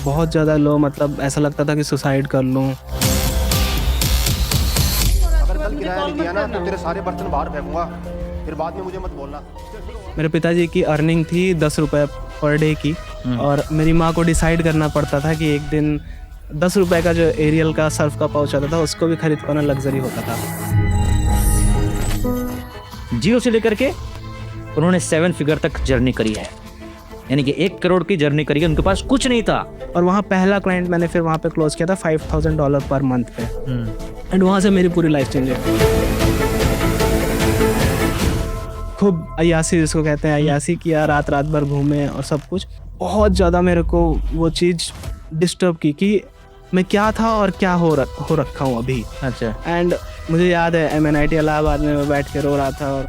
बहुत ज़्यादा लो, मतलब ऐसा लगता था कि सुसाइड कर लूँ। अगर कल किराया नहीं दिया ना तो तेरे सारे बर्तन बाहर फेंकूंगा, फिर बाद में मुझे मत बोलना। मेरे पिताजी की अर्निंग थी 10 रुपये पर डे की, और मेरी माँ को डिसाइड करना पड़ता था कि एक दिन 10 रुपये का जो एरियल का सर्फ का पाउच आता था उसको भी खरीद पाना लग्जरी होता था। जीरो से लेकर के उन्होंने 7 फिगर तक जर्नी करी है, यानी कि 1 करोड़ की जर्नी करी है। उनके पास कुछ नहीं था, और वहाँ पहला क्लाइंट मैंने फिर वहाँ पे क्लोज किया था $5,000 पर मंथ पे, एंड वहाँ से मेरी पूरी लाइफ चेंज है। खूब अय्यासी, जिसको कहते हैं अय्यासी किया, रात रात भर घूमे और सब कुछ। बहुत ज़्यादा मेरे को वो चीज़ डिस्टर्ब की कि मैं क्या था और क्या हो रखा हूँ अभी। अच्छा, एंड मुझे याद है MNIT इलाहाबाद में मैं बैठ के रो रहा था, और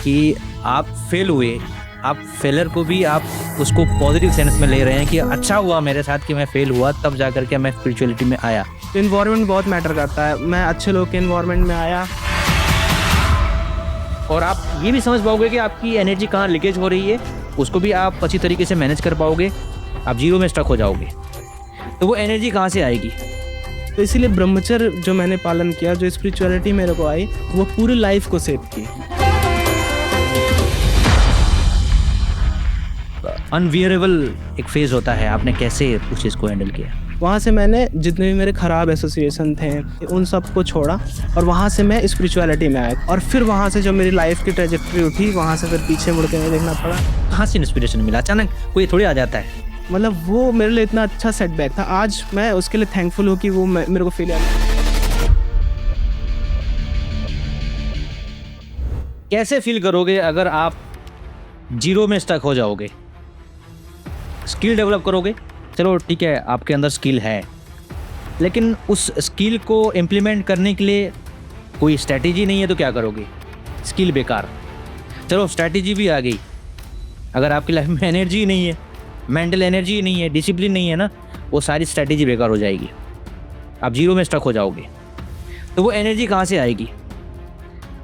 कि आप फेल हुए, आप फेलर को भी आप उसको पॉजिटिव सेंस में ले रहे हैं कि अच्छा हुआ मेरे साथ कि मैं फेल हुआ, तब जा करके मैं स्पिरिचुअलिटी में आया। तो इन्वायरमेंट बहुत मैटर करता है। मैं अच्छे लोग के इन्वायरमेंट में आया, और आप ये भी समझ पाओगे कि आपकी एनर्जी कहाँ लीकेज हो रही है, उसको भी आप अच्छी तरीके से मैनेज कर पाओगे। आप जीरो में स्टक हो जाओगे तो वो एनर्जी कहाँ से आएगी। तो इसीलिए ब्रह्मचर्य जो मैंने पालन किया, जो स्पिरिचुअलिटी मेरे को आई, वो पूरी लाइफ को सेव की। अनवियरेबल एक फेज होता है, आपने कैसे उस चीज़ को हैंडल किया? वहाँ से मैंने जितने भी मेरे ख़राब एसोसिएशन थे उन सब को छोड़ा, और वहाँ से मैं स्पिरिचुअलिटी में आया। और फिर वहाँ से जो मेरी लाइफ की ट्रेजेक्ट्री उठी, वहाँ से फिर पीछे मुड़ के नहीं देखना पड़ा। कहाँ से इंस्पिरेशन मिला? अचानक कोई थोड़ी आ जाता है। मतलब वो मेरे लिए इतना अच्छा सेटबैक था, आज मैं उसके लिए थैंकफुल हूँ कि वो मेरे को फील आया। कैसे फील करोगे अगर आप जीरो में स्टक हो जाओगे? स्किल डेवलप करोगे, चलो ठीक है, आपके अंदर स्किल है, लेकिन उस स्किल को इम्प्लीमेंट करने के लिए कोई स्ट्रैटेजी नहीं है तो क्या करोगे? स्किल बेकार। चलो स्ट्रैटेजी भी आ गई, अगर आपकी लाइफ में एनर्जी नहीं है, मेंटल एनर्जी नहीं है, डिसिप्लिन नहीं है ना, वो सारी स्ट्रैटेजी बेकार हो जाएगी, आप जीरो में स्टक हो जाओगे। तो वो एनर्जी कहाँ से आएगी?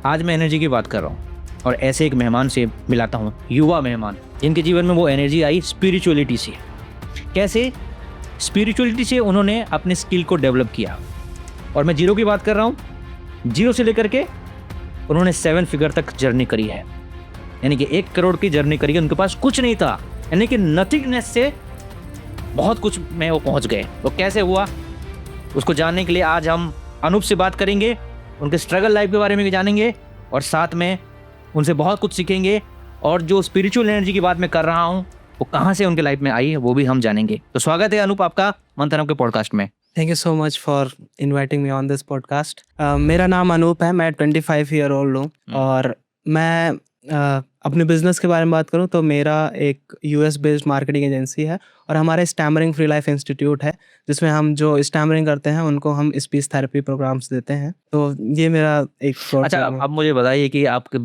आज मैं एनर्जी की बात कर रहा हूँ, और ऐसे एक मेहमान से मिलाता हूँ, युवा मेहमान, जिनके जीवन में वो एनर्जी आई स्पिरिचुअलिटी से। कैसे? स्पिरिचुअलिटी से उन्होंने अपने स्किल को डेवलप किया। और मैं जीरो की बात कर रहा हूँ, जीरो से लेकर के उन्होंने 7 फिगर तक जर्नी करी है, यानी कि 1 करोड़ की जर्नी करी है। उनके पास कुछ नहीं था, यानी कि नथिंगनेस से बहुत कुछ में वो पहुँच गए। वो कैसे हुआ, उसको जानने के लिए आज हम अनूप से बात करेंगे, उनके स्ट्रगल लाइफ के बारे में भी जानेंगे, और साथ में उनसे बहुत कुछ सीखेंगे। और जो स्पिरिचुअल एनर्जी की बात मैं कर रहा हूँ वो कहाँ से उनके लाइफ में आई है वो भी हम जानेंगे। तो स्वागत है अनूप आपका मंथन के पॉडकास्ट में। Thank you so much for inviting me on this podcast. मेरा नाम अनूप है, मैं 25 ईयर ओल्ड हूँ, और मैं अपने बिजनेस के बारे में बात करूँ तो मेरा एक US बेस्ड मार्केटिंग एजेंसी है, और हमारा स्टैमरिंग फ्री लाइफ इंस्टीट्यूट है, जिसमें हम जो स्टैमरिंग करते हैं उनको हम स्पीच थेरेपी प्रोग्राम्स देते हैं। तो ये मेरा एक अच्छा, अब मुझे बताइए कि आपके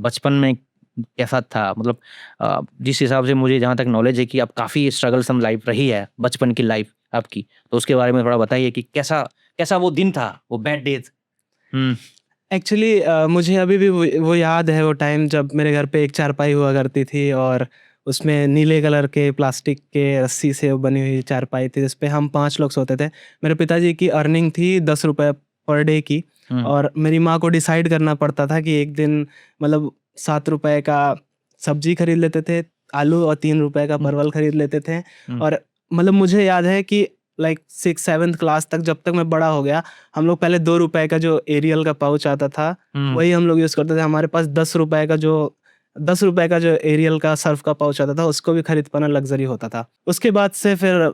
बचपन में कैसा था? मतलब जिस हिसाब से मुझे जहाँ तक नॉलेज है कि आप काफ़ी स्ट्रगलसम लाइफ रही है, बचपन की लाइफ आपकी, तो उसके बारे में थोड़ा बताइए कि कैसा वो दिन था, वो बैड डेज। एक्चुअली मुझे अभी भी वो याद है, वो टाइम जब मेरे घर पे एक चारपाई हुआ करती थी, और उसमें नीले कलर के प्लास्टिक के रस्सी से बनी हुई चारपाई थी, जिस पे हम 5 लोग सोते थे। मेरे पिताजी की अर्निंग थी 10 रुपये पर डे की, और मेरी माँ को डिसाइड करना पड़ता था कि एक दिन मतलब 7 रुपये का सब्जी खरीद लेते थे, आलू, और 3 रुपये का परवल खरीद लेते थे। और मतलब मुझे याद है कि लाइक 6-7 क्लास तक, जब तक मैं बड़ा हो गया, हम लोग पहले 2 रुपए का जो एरियल का पाउच आता था वही हम लोग यूज़ करते थे। हमारे पास 10 रुपए का जो एरियल का सर्फ का पाउच आता था उसको भी खरीद पाना लग्जरी होता था। उसके बाद से फिर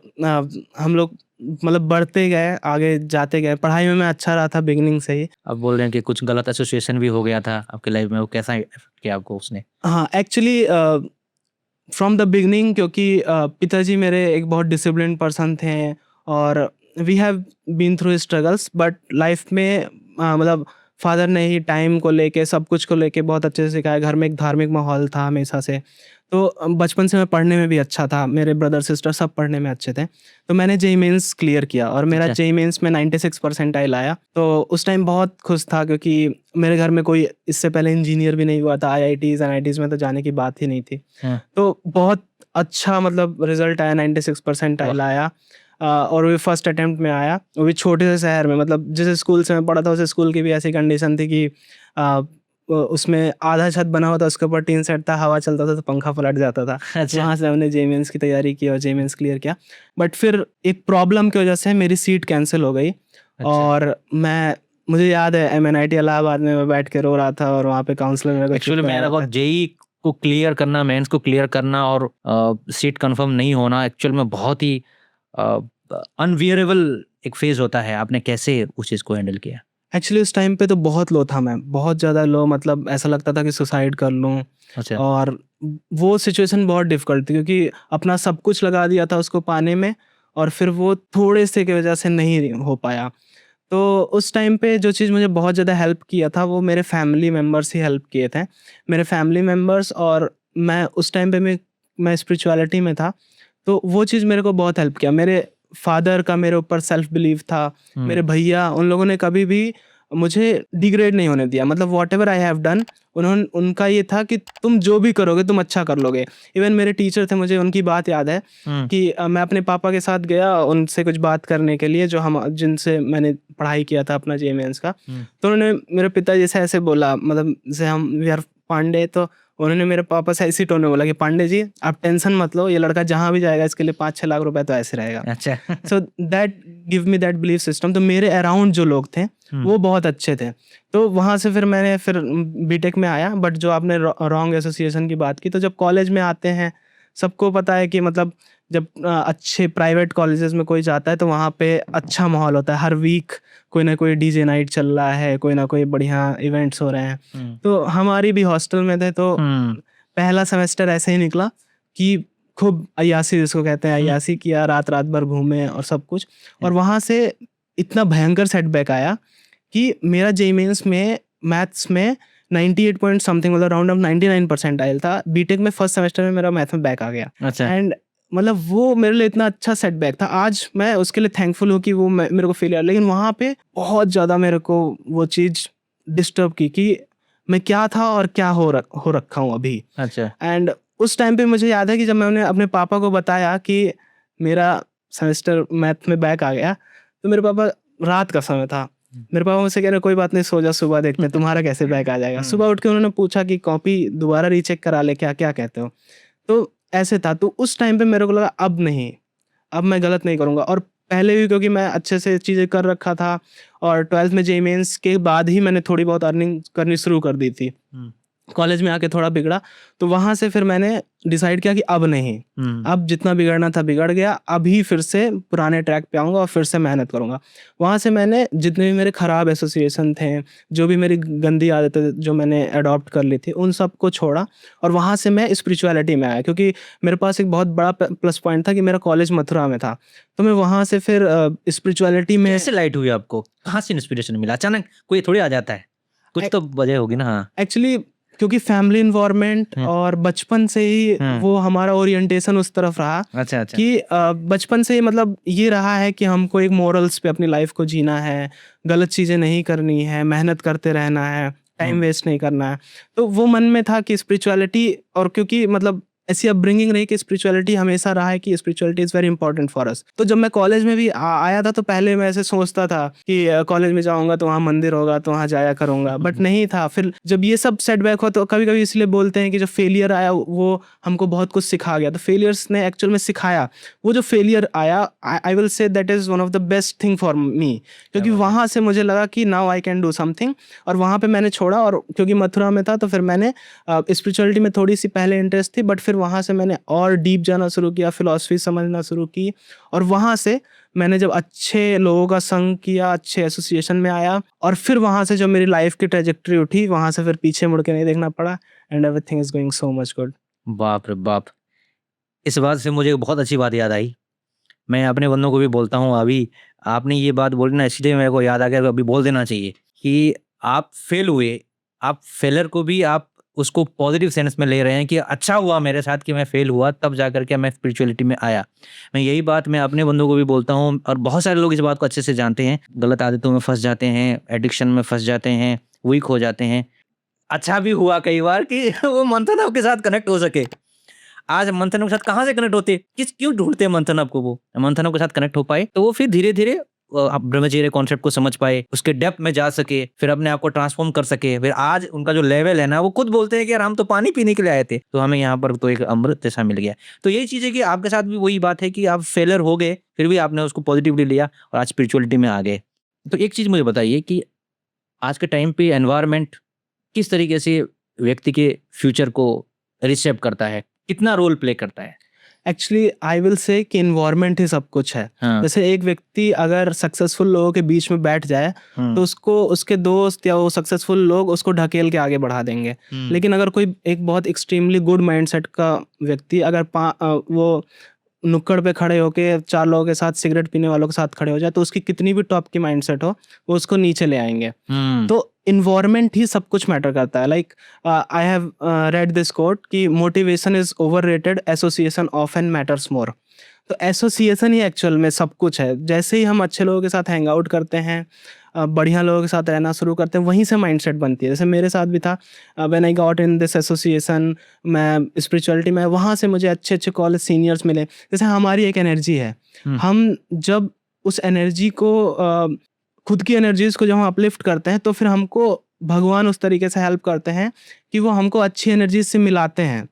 हम लोग मतलब बढ़ते गए, आगे जाते गए। पढ़ाई में मैं अच्छा रहा था बिगिनिंग से ही। अब बोल रहे हैं कि कुछ गलत एसोसिएशन भी हो गया था आपके लाइफ में, वो कैसा किया आपको उसने? हाँ, एक्चुअली फ्रॉम द बिगनिंग, क्योंकि पिताजी मेरे एक बहुत डिसिप्लिन पर्सन थे, और we have been through struggles, but life में मतलब फादर ने ही टाइम को लेके, सब कुछ को लेके बहुत अच्छे से सिखाया। घर में एक धार्मिक माहौल था हमेशा से, तो बचपन से मैं पढ़ने में भी अच्छा था, मेरे ब्रदर सिस्टर सब पढ़ने में अच्छे थे। तो मैंने जेईई मेंस क्लियर किया, और मेरा जेईई मेंस में 96 परसेंटाइल आया। तो उस टाइम बहुत खुश था, क्योंकि मेरे घर में कोई इससे पहले इंजीनियर भी नहीं हुआ था। IITs NITs में तो जाने की बात ही नहीं थी। तो बहुत अच्छा मतलब रिजल्ट आया, 96 परसेंटाइल आया। और वो फर्स्ट अटेम्प्ट में आया, वो भी छोटे से शहर में। मतलब जिस स्कूल से मैं पढ़ा था उस स्कूल की भी ऐसी कंडीशन थी कि उसमें आधा छत बना हुआ था, उसके ऊपर टीन सेट था, हवा चलता था तो पंखा पलट जाता था। अच्छा। वहाँ से हमने जेईई की तैयारी की और जेईई क्लियर किया। बट फिर एक प्रॉब्लम की वजह से मेरी सीट कैंसिल हो गई। अच्छा। और मुझे याद है MNIT इलाहाबाद में मैं बैठ के रो रहा था और वहाँ पे काउंसलर मेरे को एक्चुअली चुप मैं कराया था। जेई को क्लियर करना, मेंस को क्लियर करना और सीट कंफर्म नहीं होना एक्चुअल में बहुत ही अनवियरेबल एक फेज होता है। आपने कैसे उस चीज़ को हैंडल किया? एक्चुअली उस टाइम पे तो बहुत लो था मैं, बहुत ज़्यादा लो, मतलब ऐसा लगता था कि सुसाइड कर लूँ। अच्छा। और वो सिचुएशन बहुत डिफ़िकल्ट थी क्योंकि अपना सब कुछ लगा दिया था उसको पाने में और फिर वो थोड़े से की वजह से नहीं हो पाया। तो उस टाइम पे जो चीज़ मुझे बहुत ज़्यादा हेल्प किया था वो मेरे फैमिली मेंबर्स ही हेल्प किए थे। मेरे फैमिली मेंबर्स और मैं उस टाइम पे मैं स्पिरिचुअलिटी में था, तो वो चीज़ मेरे को बहुत हेल्प किया। मेरे फादर का मेरे ऊपर सेल्फ बिलीव था, मेरे भैया, उन लोगों ने कभी भी मुझे डिग्रेड नहीं होने दिया। मतलब व्हाटएवर आई हैव डन, उनका ये था कि तुम जो भी करोगे तुम अच्छा कर लोगे। इवन मेरे टीचर थे, मुझे उनकी बात याद है कि मैं अपने पापा के साथ गया उनसे कुछ बात करने के लिए, जिनसे मैंने पढ़ाई किया था अपना जेईई मेंस का। तो उन्होंने मेरे पिताजी से ऐसे बोला, मतलब जैसे हम वी आर पांडे, तो उन्होंने मेरे पापा से इसी टोन में बोला कि पांडे जी आप टेंशन मत लो, ये लड़का जहाँ भी जाएगा इसके लिए 5-6 लाख रुपए तो ऐसे रहेगा। अच्छा। So that give me that belief system. तो मेरे अराउंड जो लोग थे वो बहुत अच्छे थे। तो वहाँ से फिर मैंने बीटेक में आया। बट जो आपने रॉन्ग एसोसिएशन की बात की, तो जब कॉलेज में आते हैं सबको पता है कि मतलब जब अच्छे प्राइवेट कॉलेजेस में कोई जाता है तो वहाँ पे अच्छा माहौल होता है। हर वीक कोई ना कोई डीजे नाइट चल रहा है, कोई ना कोई बढ़िया इवेंट्स हो रहे हैं। तो हमारी भी हॉस्टल में थे, तो पहला सेमेस्टर ऐसे ही निकला कि खूब अय्यासी, जिसको कहते हैं अय्यासी किया, रात रात भर घूमे और सब कुछ। और वहाँ से इतना भयंकर सेटबैक आया कि मेरा जेईई मेंस में मैथ्स में 98 पॉइंट समथिंग, मतलब राउंड ऑफ 99 परसेंटाइल था। बीटेक में फर्स्ट सेमेस्टर में मेरा मैथ में बैक आ गया। अच्छा। एंड मतलब वो मेरे लिए इतना अच्छा सेटबैक था, आज मैं उसके लिए थैंकफुल हूँ कि वो मेरे को फेलियर। लेकिन वहाँ पे बहुत ज़्यादा मेरे को वो चीज़ डिस्टर्ब की कि मैं क्या था और क्या हो रखा हूँ अभी। अच्छा। एंड उस टाइम पे मुझे याद है कि जब मैंने अपने पापा को बताया कि मेरा सेमेस्टर मैथ में बैक आ गया, तो मेरे पापा, रात का समय था, मेरे पापा मुझसे कह रहे कोई बात नहीं, सो जा, सुबह देखते हैं तुम्हारा कैसे बैक आ जाएगा। सुबह उठ के उन्होंने पूछा कि कॉपी दोबारा रीचेक करा ले, क्या क्या कहते हो। तो ऐसे था। तो उस टाइम पे मेरे को लगा अब नहीं, अब मैं गलत नहीं करूँगा। और पहले भी क्योंकि मैं अच्छे से चीज़ें कर रखा था और 12th में जेईई मेंस के बाद ही मैंने थोड़ी बहुत अर्निंग करनी शुरू कर दी थी। कॉलेज में आके थोड़ा बिगड़ा, तो वहाँ से फिर मैंने डिसाइड किया कि अब नहीं, अब जितना बिगड़ना था बिगड़ गया, अभी फिर से पुराने ट्रैक पे आऊँगा और फिर से मेहनत करूँगा। वहाँ से मैंने जितने भी मेरे ख़राब एसोसिएशन थे, जो भी मेरी गंदी आदतें जो मैंने अडॉप्ट कर ली थी, उन सब को छोड़ा और वहाँ से मैं स्पिरिचुअलिटी में आया। क्योंकि मेरे पास एक बहुत बड़ा प्लस पॉइंट था कि मेरा कॉलेज मथुरा में था, तो मैं वहाँ से फिर स्पिरिचुअलिटी में। कैसे लाइट हुई आपको? कहाँ से इंस्पिरेशन मिला? अचानक कोई थोड़ी आ जाता है, कुछ तो वजह होगी ना। हाँ, एक्चुअली क्योंकि फैमिली इन्वायरमेंट और बचपन से ही वो हमारा ओरिएंटेशन उस तरफ रहा। अच्छा अच्छा। कि बचपन से ही मतलब ये रहा है कि हमको एक मोरल्स पे अपनी लाइफ को जीना है, गलत चीज़ें नहीं करनी है, मेहनत करते रहना है, टाइम वेस्ट नहीं करना है। तो वो मन में था कि स्पिरिचुअलिटी, और क्योंकि मतलब ऐसी अपब्रिंगिंग रही कि स्पिरिचुअलिटी हमेशा रहा है कि spirituality is very important for us. तो जब मैं कॉलेज में भी आया था तो पहले मैं ऐसे सोचता था कि कॉलेज में जाऊंगा तो वहाँ मंदिर होगा तो वहाँ जाया करूंगा, बट नहीं था। फिर जब ये सब सेटबैक हो तो कभी कभी इसलिए बोलते हैं कि जो फेलियर आया वो हमको बहुत कुछ सिखा गया। तो फेलियर्स ने एक्चुअल में सिखाया। वो जो फेलियर आया, I will say that is one of the best thing for me, क्योंकि वहाँ से मुझे लगा कि now I can do something. और वहाँ पे मैंने छोड़ा, और क्योंकि मथुरा में था तो फिर मैंने स्पिरिचुअलिटी में थोड़ी सी पहले इंटरेस्ट थी, बट फिर वहाँ से मैंने और डीप जाना शुरू किया, फिलॉसफी समझना शुरू की। और वहाँ से मैंने जब अच्छे लोगों का संग किया, अच्छे एसोसिएशन में आया, और फिर वहाँ से जो मेरी लाइफ की ट्रेजेक्टरी उठी, वहाँ से फिर पीछे मुड़ के नहीं देखना पड़ा, and everything is going so much good. बाप रे बाप! इस बात से मुझे बहुत अच्छी बात याद आई। मैं अपने बंदों को भी बोलता हूँ, अभी आपने ये बात बोली ना, इसलिए मेरे को याद आ गया, अभी बोल देना चाहिए कि आप फेल हुए, आप फेलर को भी आप उसको पॉजिटिव सेंस में ले रहे हैं कि अच्छा हुआ मेरे साथ कि मैं फेल हुआ, तब जा करके मैं स्पिरिचुअलिटी में आया। मैं यही बात मैं अपने बंदों को भी बोलता हूँ, और बहुत सारे लोग इस बात को अच्छे से जानते हैं। गलत आदतों में फंस जाते हैं, एडिक्शन में फंस जाते हैं, वीक हो जाते हैं। अच्छा भी हुआ कई बार कि वो मंथन आपके साथ कनेक्ट हो सके। आज मंथनों के साथ कहाँ से कनेक्ट होते, क्यों ढूंढते हैं मंथनों को, वो मंथनों के साथ कनेक्ट हो पाए, तो वो फिर धीरे धीरे आप ब्रह्मचर्य कॉन्सेप्ट को समझ पाए, उसके डेप्थ में जा सके, फिर अपने आप को ट्रांसफॉर्म कर सके। फिर आज उनका जो लेवल है ना, वो खुद बोलते हैं कि यार हम तो पानी पीने के लिए आए थे, तो हमें यहाँ पर तो एक अमृत जैसा मिल गया। तो यही चीज़ है कि आपके साथ भी वही बात है कि आप फेलर हो गए, फिर भी आपने उसको पॉजिटिवली लिया और आज स्पिरिचुअलिटी में आ गए। तो एक चीज़ मुझे बताइए कि आज के टाइम पे एनवायरनमेंट किस तरीके से व्यक्ति के फ्यूचर को रिशेप करता है, कितना रोल प्ले करता है? एक्चुअली आई विल से कि इन्वायरमेंट ही सब कुछ है। हाँ। जैसे एक व्यक्ति अगर सक्सेसफुल लोगों के बीच में बैठ जाए तो उसको उसके दोस्त या वो सक्सेसफुल लोग उसको ढकेल के आगे बढ़ा देंगे। लेकिन अगर कोई एक बहुत एक्सट्रीमली गुड माइंडसेट का व्यक्ति अगर वो नुक्कड़ पे खड़े होके 4 लोगों के साथ सिगरेट पीने वालों के साथ खड़े हो जाए तो उसकी कितनी भी टॉप की माइंडसेट हो वो उसको नीचे ले आएंगे। तो इन्वायरमेंट ही सब कुछ मैटर करता है। Like I have read this quote कि motivation is overrated, association often matters more. तो एसोसिएशन ही एक्चुअल में सब कुछ है। जैसे ही हम अच्छे लोगों के साथ हैंग आउट करते हैं, बढ़िया लोगों के साथ रहना शुरू करते हैं, वहीं से माइंडसेट बनती है। जैसे मेरे साथ भी था, when I got in this association, मैं स्पिरिचुअलिटी में, वहाँ से मुझे अच्छे अच्छे कॉलेज सीनियर्स मिले। जैसे हमारी एक एनर्जी है, हम जब उस एनर्जी को खुद की एनर्जीज को जब हम अपलिफ्ट करते हैं तो फिर हमको भगवान उस तरीके से हेल्प करते हैं कि वो हमको अच्छी एनर्जीज से मिलाते हैं।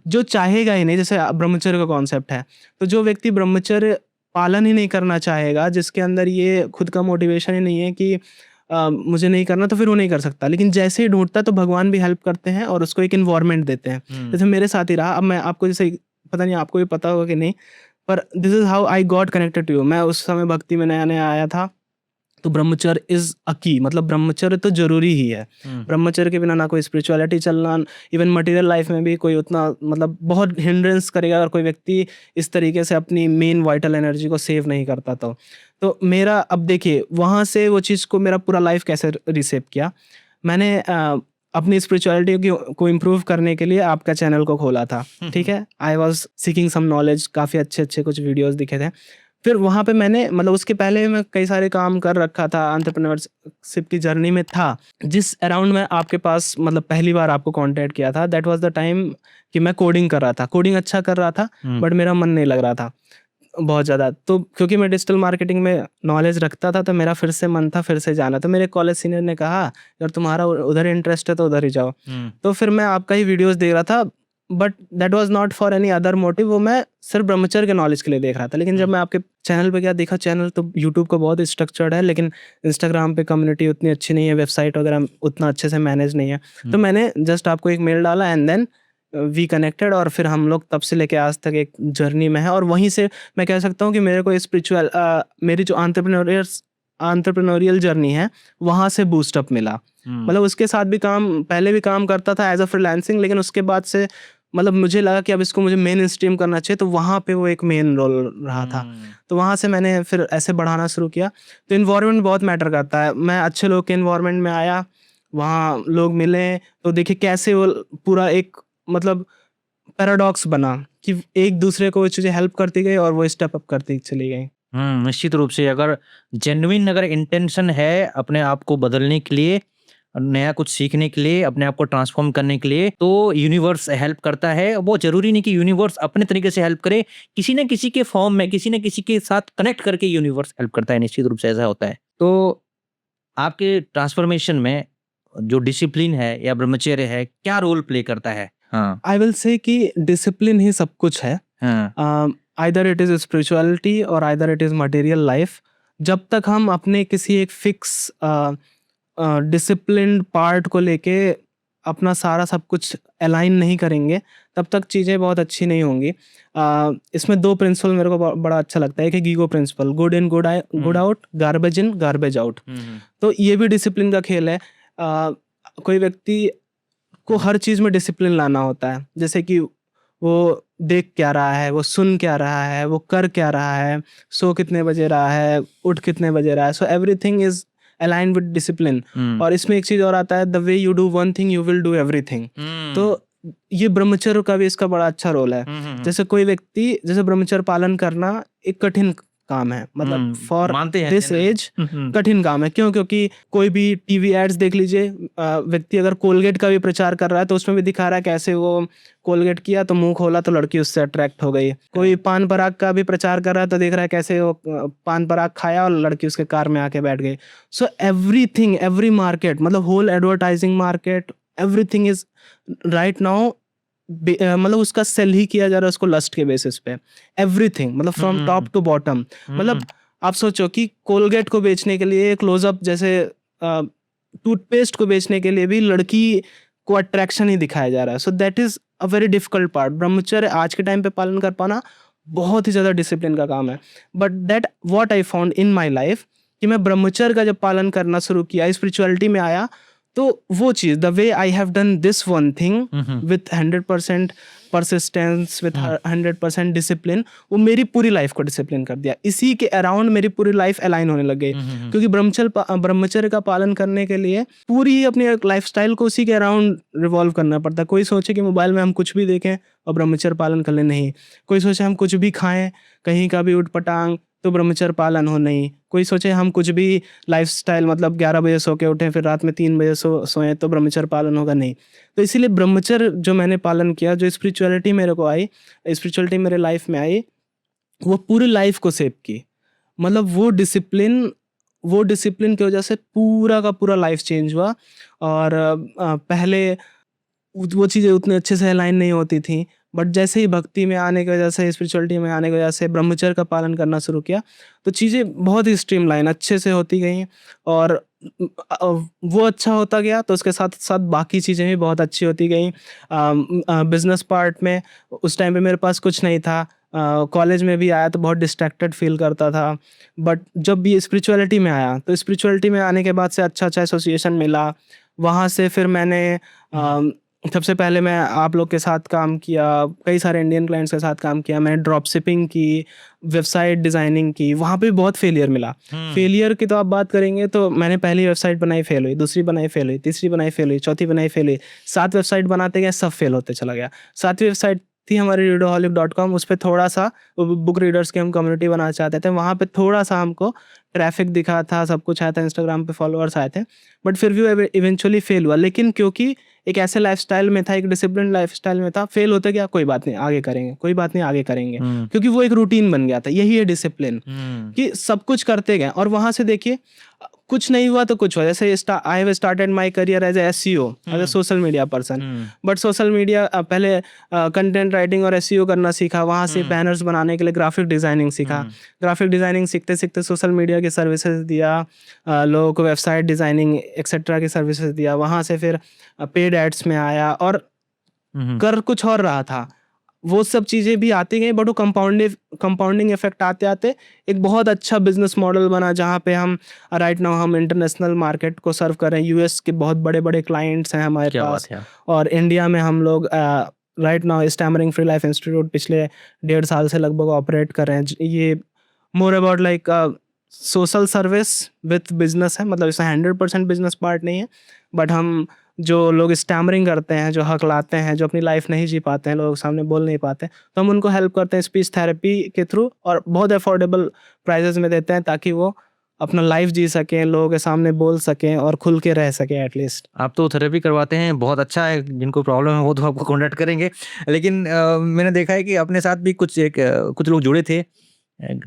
जो चाहेगा ही नहीं, जैसे ब्रह्मचर्य का कॉन्सेप्ट है, तो जो व्यक्ति ब्रह्मचर्य पालन ही नहीं करना चाहेगा, जिसके अंदर ये खुद का मोटिवेशन ही नहीं है कि मुझे नहीं करना, तो फिर वो नहीं कर सकता। लेकिन जैसे ही ढूंढता तो भगवान भी हेल्प करते हैं और उसको एक इन्वायरमेंट देते हैं। जैसे मेरे साथ ही रहा। अब मैं आपको जैसे, पता नहीं आपको भी पता होगा कि नहीं, पर this is how I got connected to you. मैं उस समय भक्ति में नया नया आया था, तो ब्रह्मचर्य इज अ की, मतलब ब्रह्मचर्य तो जरूरी ही है। ब्रह्मचर्य के बिना ना कोई स्पिरिचुअलिटी चलना, इवन मटेरियल लाइफ में भी कोई उतना, मतलब बहुत हिंड्रेंस करेगा अगर कोई व्यक्ति इस तरीके से अपनी मेन वाइटल एनर्जी को सेव नहीं करता। तो मेरा, अब देखिए वहाँ से वो चीज़ को मेरा पूरा लाइफ कैसे रिसेप किया। मैंने अपनी स्पिरिचुअलिटी को इम्प्रूव करने के लिए आपका चैनल को खोला था, ठीक है। I was seeking some knowledge, काफ़ी अच्छे अच्छे कुछ वीडियोज़ दिखे थे। फिर वहाँ पे मैंने, मतलब उसके पहले मैं कई सारे काम कर रखा था, एंटरप्रेन्योरशिप की जर्नी में था। जिस अराउंड मैं आपके पास मतलब पहली बार आपको कांटेक्ट किया था, दैट वाज द टाइम कि मैं कोडिंग कर रहा था। कोडिंग अच्छा कर रहा था, बट मेरा मन नहीं लग रहा था बहुत ज़्यादा। तो क्योंकि मैं डिजिटल मार्केटिंग में नॉलेज रखता था, तो मेरा फिर से मन था फिर से जाना। तो मेरे कॉलेज सीनियर ने कहा, अगर तुम्हारा उधर इंटरेस्ट है तो उधर ही जाओ। तो फिर मैं आपका ही वीडियोस देख रहा था, but that was not for any other motive. वो मैं सिर्फ ब्रह्मचर्य के नॉलेज के लिए देख रहा था। लेकिन जब मैं आपके चैनल पे क्या देखा, चैनल तो यूट्यूब का बहुत स्ट्रक्चर्ड है, लेकिन इंस्टाग्राम पे कम्युनिटी उतनी अच्छी नहीं है, वेबसाइट वगैरह उतना अच्छे से मैनेज नहीं है। तो मैंने जस्ट आपको एक मेल डाला एंड देन वी कनेक्टेड, और फिर हम लोग तब से लेके आज तक एक जर्नी में है। और वहीं से मैं कह सकता हूँ कि मेरे को स्पिरिचुअल, मेरी जो एंटरप्रेन्योरियल जर्नी है, वहाँ से बूस्टअप मिला। मतलब उसके साथ भी पहले भी काम करता था एज अ फ्रीलांसिंग, लेकिन उसके बाद से मतलब मुझे लगा कि अब इसको मुझे मेन स्ट्रीम करना चाहिए, तो वहाँ पे वो एक मेन रोल रहा था। तो वहाँ से मैंने फिर ऐसे बढ़ाना शुरू किया। तो इन्वायरमेंट बहुत मैटर करता है। मैं अच्छे लोग के इन्वायरमेंट में आया, वहाँ लोग मिले, तो देखिए कैसे वो पूरा एक मतलब पैराडॉक्स बना कि एक दूसरे को वो चीज़ें हेल्प करती गई और वो स्टेप अप करती चली गई। निश्चित रूप से अगर जेन्युइन इंटेंशन है अपने आप को बदलने के लिए, नया कुछ सीखने के लिए, अपने आप को ट्रांसफॉर्म करने के लिए, तो यूनिवर्स हेल्प करता है। वो जरूरी नहीं कि यूनिवर्स अपने तरीके से हेल्प करे, किसी न किसी के फॉर्म में, किसी न किसी के साथ कनेक्ट करके यूनिवर्स हेल्प करता है। निश्चित रूप से ऐसा होता है। तो आपके ट्रांसफॉर्मेशन में जो डिसिप्लिन है या ब्रह्मचर्य है, क्या रोल प्ले करता है? आई विल से कि डिसिप्लिन ही सब कुछ है। आइदर इट इज स्पिरिचुअलिटी और either it is material life. जब तक हम अपने किसी एक फिक्स डिसिप्लिन्ड पार्ट को लेके अपना सारा सब कुछ अलाइन नहीं करेंगे, तब तक चीज़ें बहुत अच्छी नहीं होंगी। इसमें 2 प्रिंसिपल मेरे को बड़ा अच्छा लगता है। एक GIGO principle, good in good out, garbage in garbage out. तो ये भी डिसिप्लिन का खेल है। कोई व्यक्ति को हर चीज़ में डिसिप्लिन लाना होता है। जैसे कि वो देख क्या रहा है, वो सुन क्या रहा है, वो कर क्या रहा है, सो कितने बजे रहा है, उठ कितने बजे रहा है। So everything is align with discipline. और इसमें एक चीज़ और आता है, the way you do one thing you will do everything. तो ये ब्रह्मचर्य का भी इसका बड़ा अच्छा रोल है। जैसे कोई व्यक्ति, जैसे ब्रह्मचर्य पालन करना एक कठिन काम है, मतलब फॉर मानते हैं दिस एज कठिन काम है। क्यों? क्योंकि कोई भी टीवी एड्स देख लीजिए, व्यक्ति अगर कोलगेट का भी प्रचार कर रहा है तो उसमें भी दिखा रहा है कैसे वो कोलगेट किया तो मुंह खोला तो लड़की उससे अट्रैक्ट हो गई। कोई पान पराग का भी प्रचार कर रहा है तो देख रहा है कैसे वो पान पराग खाया और लड़की उसके कार में आके बैठ गई। सो एवरीथिंग, एवरी मार्केट, मतलब whole advertising market, everything is right now, मतलब उसका सेल ही किया जा रहा है उसको लस्ट के बेसिस पे। एवरीथिंग, मतलब फ्रॉम टॉप टू बॉटम। मतलब आप सोचो कि कोलगेट को बेचने के लिए, क्लोजअप जैसे टूथपेस्ट को बेचने के लिए भी लड़की को अट्रैक्शन ही दिखाया जा रहा है। So that is a very difficult part. ब्रह्मचर्य आज के टाइम पे पालन कर पाना बहुत ही ज़्यादा डिसिप्लिन का काम है। But that what I found in my life कि मैं ब्रह्मचर्य का जब पालन करना शुरू किया, स्पिरिचुअलिटी में आया, तो वो चीज़, the way I have done this one thing with 100% persistence, with 100% discipline, वो मेरी पूरी लाइफ को डिसिप्लिन कर दिया। इसी के अराउंड मेरी पूरी लाइफ अलाइन होने लग गई। क्योंकि ब्रह्मचर्य का पालन करने के लिए पूरी ही अपनी लाइफ स्टाइल को उसी के अराउंड रिवॉल्व करना पड़ता है। कोई सोचे कि मोबाइल में हम कुछ भी देखें और ब्रह्मचर्य पालन कर ले, नहीं। कोई सोचे हम कुछ भी खाएं, कहीं का भी उठपटांग, तो ब्रह्मचर्य पालन हो, नहीं। कोई सोचे हम कुछ भी लाइफस्टाइल, मतलब 11 बजे सो के उठें फिर रात में 3 बजे सोएं तो ब्रह्मचर्य पालन होगा, नहीं। तो इसीलिए ब्रह्मचर्य जो मैंने पालन किया, जो स्पिरिचुअलिटी मेरे को आई, स्पिरिचुअलिटी मेरे लाइफ में आई, वो पूरी लाइफ को सेव की। मतलब वो डिसिप्लिन की वजह से पूरा का पूरा लाइफ चेंज हुआ। और पहले वो चीज़ें उतने अच्छे से अलाइन नहीं होती थी, बट जैसे ही भक्ति में आने की वजह से, स्पिरिचुअलिटी में आने की वजह से ब्रह्मचर्य का पालन करना शुरू किया, तो चीज़ें बहुत ही स्ट्रीमलाइन अच्छे से होती गई। और वो अच्छा होता गया तो उसके साथ साथ बाकी चीज़ें भी बहुत अच्छी होती गई। बिजनेस पार्ट में उस टाइम पे मेरे पास कुछ नहीं था। कॉलेज में भी आया तो बहुत डिस्ट्रैक्टेड फील करता था। बट जब भी स्पिरिचुअलिटी में आया, तो स्पिरिचुअलिटी में आने के बाद से अच्छा एसोसिएशन मिला। वहाँ से फिर मैंने सबसे पहले मैं आप लोग के साथ काम किया, कई सारे इंडियन क्लाइंट्स के साथ काम किया। मैंने ड्रॉप शिपिंग की, वेबसाइट डिज़ाइनिंग की, वहाँ पे भी बहुत फेलियर मिला। फेलियर की तो आप बात करेंगे तो मैंने पहली वेबसाइट बनाई, फेल हुई, दूसरी बनाई, फेल हुई, तीसरी बनाई, फेल हुई, चौथी बनाई, फेल हुई, 7 वेबसाइट बनाते गए, सब फेल होते चला गया। 7वीं वेबसाइट थी हमारी readerholic.com, उस पर थोड़ा सा बुक रीडर्स की हम कम्युनिटी बनाना चाहते थे। वहाँ पे थोड़ा सा हमको ट्रैफिक दिखा था, सब कुछ आया था, इंस्टाग्राम पे फॉलोअर्स आए थे, बट फिर भी वो इवेंचुअली फेल हुआ। लेकिन क्योंकि एक ऐसे लाइफस्टाइल में था, एक डिसिप्लिन लाइफस्टाइल में था, फेल होते गया, कोई बात नहीं आगे करेंगे, कोई बात नहीं आगे करेंगे, क्योंकि वो एक रूटीन बन गया था। यही है डिसिप्लिन, कि सब कुछ करते गए। और वहाँ से देखिए कुछ नहीं हुआ तो कुछ हुआ। जैसे I have started my career as a SEO, as a social media person. But social media पहले कंटेंट राइटिंग और SEO करना सीखा, वहाँ से बैनर्स बनाने के लिए ग्राफिक डिज़ाइनिंग सीखा। ग्राफिक डिज़ाइनिंग सीखते सीखते सोशल मीडिया की सर्विसेज दिया, लोगों को वेबसाइट डिज़ाइनिंग एक्सेट्रा की सर्विसेज दिया। वहाँ से फिर पेड एड्स में आया और कर कुछ और रहा था। वो सब चीज़ें भी आती गई, बट वो कंपाउंडिंग इफेक्ट आते आते एक बहुत अच्छा बिजनेस मॉडल बना, जहाँ पे हम राइट नाउ हम इंटरनेशनल मार्केट को सर्व कर रहे हैं। US के बहुत बड़े बड़े क्लाइंट्स हैं हमारे पास। और इंडिया में हम लोग right now stammering free life institute पिछले 1.5 साल से लगभग ऑपरेट कर रहे हैं। ये more about like social service with business है, मतलब इसमें 100% बिजनेस पार्ट नहीं है, बट हम जो लोग स्टैमरिंग करते हैं, जो हकलाते हैं, जो अपनी लाइफ नहीं जी पाते हैं, लोगों के सामने बोल नहीं पाते, तो हम उनको हेल्प करते हैं स्पीच थेरेपी के थ्रू, और बहुत अफोर्डेबल प्राइजेस में देते हैं, ताकि वो अपना लाइफ जी सकें, लोगों के सामने बोल सकें और खुल के रह सकें एटलीस्ट। आप तो थेरेपी करवाते हैं, बहुत अच्छा है। जिनको प्रॉब्लम है वो तो आपको कॉन्टैक्ट करेंगे। लेकिन मैंने देखा है कि अपने साथ भी कुछ लोग जुड़े थे।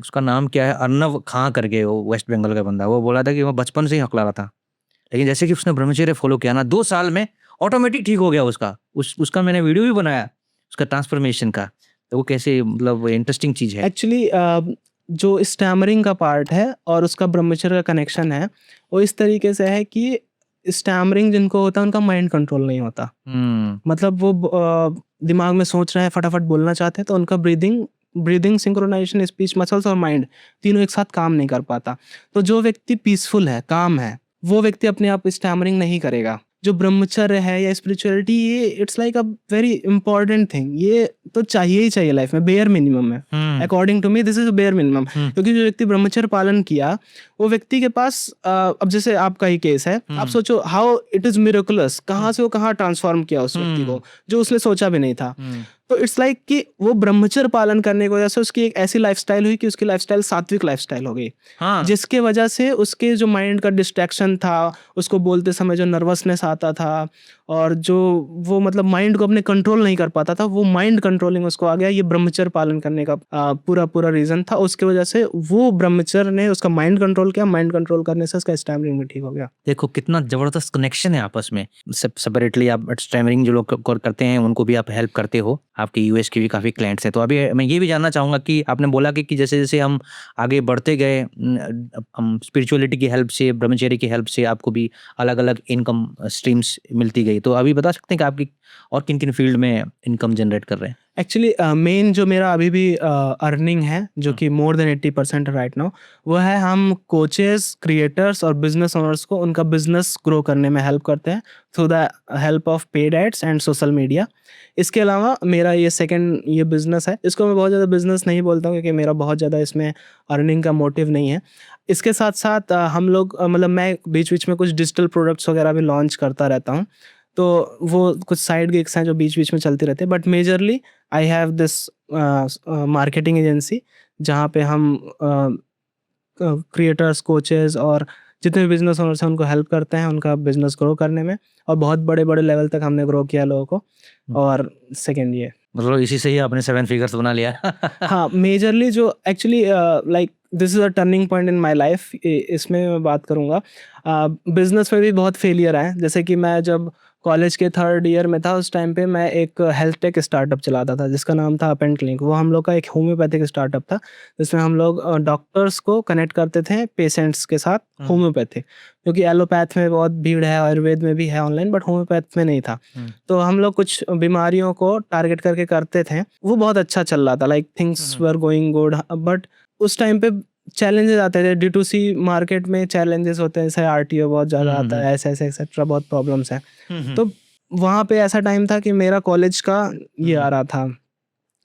उसका नाम क्या है, अर्नव खां करके, वो वेस्ट बंगाल का बंदा। वो बोला था कि वो बचपन से ही हकला रहा था, लेकिन जैसे कि उसने ब्रह्मचर्य फॉलो किया ना, 2 साल में ऑटोमेटिक ठीक हो गया उसका मैंने वीडियो भी बनाया उसका ट्रांसफॉर्मेशन का। तो वो कैसे, मतलब इंटरेस्टिंग चीज़ है एक्चुअली। जो स्टैमरिंग का पार्ट है और उसका ब्रह्मचर्य का कनेक्शन है, वो इस तरीके से है कि स्टैमरिंग जिनको होता है उनका माइंड कंट्रोल नहीं होता। मतलब वो दिमाग में सोच रहे हैं, फटाफट बोलना चाहते हैं, तो उनका ब्रीदिंग सिंक्रोनाइजेशन, स्पीच मसल्स और माइंड तीनों एक साथ काम नहीं कर पाता। तो जो व्यक्ति पीसफुल है, काम है, वो व्यक्ति अपने आप स्टैमरिंग नहीं करेगा। जो ब्रह्मचर्य है या स्पिरिचुअलिटी, ये it's like a very important thing. ये तो चाहिए ही चाहिए लाइफ में, बेयर मिनिमम है। According to me this is bare minimum. क्योंकि जो व्यक्ति ब्रह्मचर्य पालन किया, वो व्यक्ति के पास अब जैसे आपका ही केस है, आप सोचो हाउ इट इज मिरेकुलस, कहाँ से वो कहाँ ट्रांसफॉर्म किया उस व्यक्ति को, जो उसने सोचा भी नहीं था। तो इट्स लाइक कि वो ब्रह्मचर्य पालन करने की वजह से उसकी एक ऐसी लाइफस्टाइल हुई कि उसकी लाइफस्टाइल सात्विक लाइफस्टाइल हो गई, हाँ जिसके वजह से उसके जो माइंड का डिस्ट्रैक्शन था, उसको बोलते समय जो नर्वसनेस आता था और जो वो मतलब माइंड को अपने कंट्रोल नहीं कर पाता था, वो माइंड कंट्रोलिंग उसको आ गया। ये ब्रह्मचर्य पालन करने का पूरा रीजन था। उसके वजह से वो ब्रह्मचर्य ने उसका माइंड कंट्रोल किया, माइंड कंट्रोल करने से उसका स्टैमरिंग भी ठीक हो गया। देखो कितना जबरदस्त कनेक्शन है आपस में। सेपरेटली आप स्टैमरिंग जो लोग करते हैं उनको भी आप हेल्प करते हो, आपके यूएस के भी काफ़ी क्लाइंट्स हैं। तो अभी मैं ये भी जानना चाहूँगा कि आपने बोला कि जैसे जैसे हम आगे बढ़ते गए, हम स्पिरिचुअलिटी की हेल्प से, ब्रह्मचर्य की हेल्प से आपको भी अलग अलग इनकम स्ट्रीम्स मिलती गई। तो अभी बता सकते हैं कि आपकी और किन किन फील्ड में इनकम जनरेट कर रहे हैं? एक्चुअली मेन जो मेरा अभी भी अर्निंग है, जो कि मोर देन 80% राइट नाउ, वो है हम कोचेस, क्रिएटर्स और बिजनेस ओनर्स को उनका बिजनेस ग्रो करने में हेल्प करते हैं through the help of paid ads and social media. इसके अलावा मेरा ये सेकंड ये बिजनेस है, इसको मैं बहुत ज़्यादा बिजनेस नहीं बोलता हूँ क्योंकि मेरा बहुत ज़्यादा इसमें अर्निंग का मोटिव नहीं है। इसके साथ साथ हम लोग मतलब मैं बीच बीच में कुछ डिजिटल प्रोडक्ट्स वगैरह भी लॉन्च करता रहता हूँ, तो वो कुछ साइड गिग्स हैं जो बीच बीच में चलती रहती है। But majorly I have this marketing agency जहाँ पे हम क्रिएटर्स, कोचेस और जितने भी बिजनेस ओनर्स हैं उनको हेल्प करते हैं उनका बिजनेस ग्रो करने में, और बहुत बड़े बड़े लेवल तक हमने ग्रो किया लोगों को। और सेकेंड ये मतलब इसी से ही आपने 7 फिगर्स बना लिया। हाँ, मेजरली जो actually like this is a turning point in my life. इसमें मैं बात करूँगा बिजनेस में भी बहुत फेलियर आए। जैसे कि मैं जब कॉलेज के थर्ड ईयर में था, उस टाइम पे मैं एक हेल्थ टेक स्टार्टअप चलाता था जिसका नाम था अप एंड क्लिनिक। वो हम लोग का एक होम्योपैथिक स्टार्टअप था जिसमें हम लोग डॉक्टर्स को कनेक्ट करते थे पेशेंट्स के साथ होम्योपैथिक, क्योंकि एलोपैथ में बहुत भीड़ है, आयुर्वेद में भी है ऑनलाइन, बट होम्योपैथ में नहीं था। तो हम लोग कुछ बीमारियों को टारगेट करके करते थे, वो बहुत अच्छा चल रहा था, like things were going good. But उस टाइम पे चैलेंजेस आते थे, D2C मार्केट में चैलेंजेस होते हैं, जैसे RTO बहुत ज़्यादा आता है, ऐसे एक्सेट्रा बहुत प्रॉब्लम्स हैं। तो वहाँ पे ऐसा टाइम था कि मेरा कॉलेज का ये आ रहा था,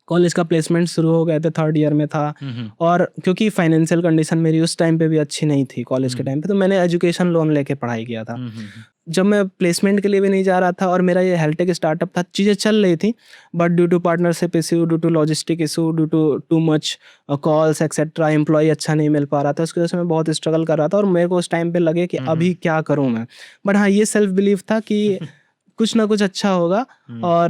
कॉलेज का प्लेसमेंट शुरू हो गए थे, थर्ड ईयर में था। और क्योंकि फाइनेंशियल कंडीशन मेरी उस टाइम पे भी अच्छी नहीं थी कॉलेज के टाइम पे, तो मैंने एजुकेशन लोन लेके पढ़ाई किया था। जब मैं प्लेसमेंट के लिए भी नहीं जा रहा था और मेरा ये हेल्थ टेक स्टार्टअप था, चीज़ें चल रही थी, but due to partnership issue, due to logistic issue, due to too much calls etcetera, employ अच्छा नहीं मिल पा रहा था, उसकी वजह से मैं बहुत स्ट्रगल कर रहा था और मेरे को उस टाइम पे लगे कि अभी क्या करूँ मैं। बट हाँ, ये सेल्फ बिलीव था कि कुछ ना कुछ अच्छा होगा, और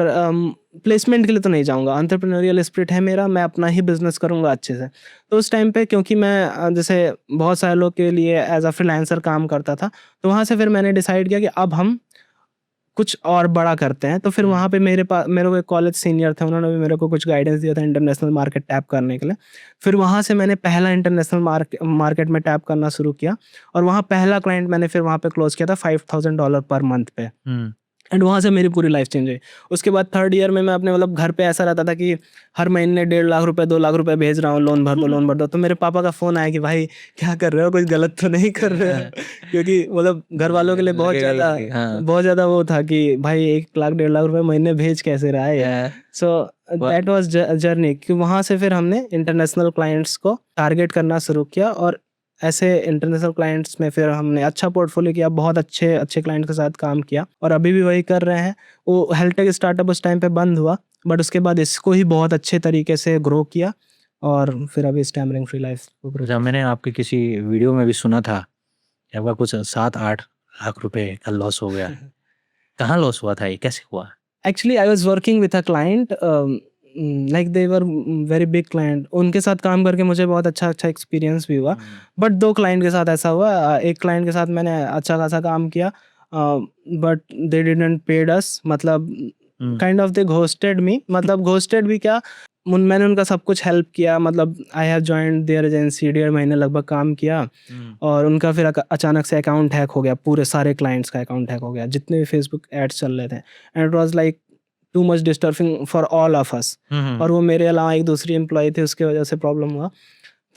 प्लेसमेंट के लिए तो नहीं जाऊंगा, एंटरप्रेन्योरियल स्पिरिट है मेरा, मैं अपना ही बिजनेस करूंगा अच्छे से। तो उस टाइम पे क्योंकि मैं जैसे बहुत सारे लोग के लिए एज अ फ्रीलांसर काम करता था, तो वहाँ से फिर मैंने डिसाइड किया कि अब हम कुछ और बड़ा करते हैं। तो फिर वहाँ पे मेरे को एक कॉलेज सीनियर थे, उन्होंने भी मेरे को कुछ गाइडेंस दिया था इंटरनेशनल मार्केट टैप करने के लिए। फिर वहाँ से मैंने पहला इंटरनेशनल मार्केट में टैप करना शुरू किया, और वहाँ पहला क्लाइंट मैंने फिर वहाँ पे क्लोज किया था $5,000 पर मंथ पे। एंड वहाँ से मेरी पूरी लाइफ चेंज हुई। उसके बाद थर्ड ईयर में मैं अपने मतलब घर पे ऐसा रहता था कि हर महीने 1.5 लाख रुपए 2 लाख रुपए भेज रहा हूँ, लोन भर दो। तो मेरे पापा का फ़ोन आया कि भाई क्या कर रहे हो, कुछ गलत तो नहीं कर रहे हो? क्योंकि मतलब घर वालों के लिए बहुत ज़्यादा वो था कि भाई 1 लाख 1.5 लाख रुपए महीने भेज कैसे रहा है। सो दैट वाज जर्नी कि वहाँ से फिर हमने इंटरनेशनल क्लाइंट्स को टारगेट करना शुरू किया, और ऐसे इंटरनेशनल क्लाइंट्स में फिर हमने अच्छा पोर्टफोलियो किया, बहुत अच्छे क्लाइंट्स के साथ काम किया, और अभी भी वही कर रहे हैं। वो हेल्थ टेक स्टार्टअप उस टाइम पे बंद हुआ, बट उसके बाद इसको ही बहुत अच्छे तरीके से ग्रो किया, और फिर अभी स्टैमरिंग फ्री लाइफ। जब मैंने आपके किसी वीडियो में भी सुना था कि आपका कुछ 7-8 लाख रुपए का लॉस हो गया। कहाँ लॉस हुआ था, ये कैसे हुआ? Actually I was working with a client, like they were very big client. उनके साथ काम करके मुझे बहुत अच्छा एक्सपीरियंस भी हुआ। बट 2 क्लाइंट के साथ ऐसा हुआ, एक क्लाइंट के साथ मैंने अच्छा खासा काम किया, बट दे डिडंट पेड अस, मतलब काइंड ऑफ दे घोस्टेड मी। मतलब घोस्टेड भी क्या, मैंने उनका सब कुछ हेल्प किया, मतलब I have joined their agency, 1.5 महीने लगभग काम किया, और उनका फिर अचानक से अकाउंट हैक हो गया, पूरे सारे क्लाइंट्स का अकाउंट हैक हो गया, जितने भी फेसबुक एड्स चल रहे थे। And it was like too much disturbing for all of us. और वो मेरे अलावा एक दूसरी एम्प्लॉय थी, उसके वजह से प्रॉब्लम हुआ।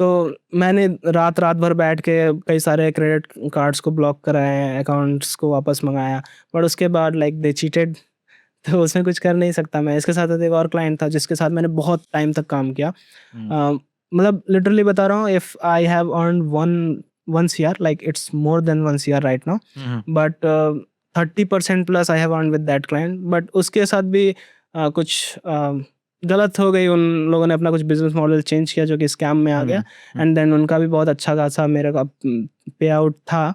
तो मैंने रात भर बैठ के कई सारे क्रेडिट कार्ड्स को ब्लॉक कराए, अकाउंट्स को वापस मंगाया, बट उसके बाद लाइक दे चीटेड, तो उसमें कुछ कर नहीं सकता मैं। इसके साथ एक और क्लाइंट था जिसके साथ मैंने बहुत टाइम तक काम किया, मतलब लिटरली बता रहा हूँ, if I have earned 1 CR, like it's more than 1 CR right now, but 30% plus I have earned with that client. But उसके साथ भी कुछ गलत हो गई, उन लोगों ने अपना कुछ बिजनेस मॉडल चेंज किया जो कि स्कैम में आ गया, एंड देन उनका भी बहुत अच्छा खासा मेरे का पे आउट था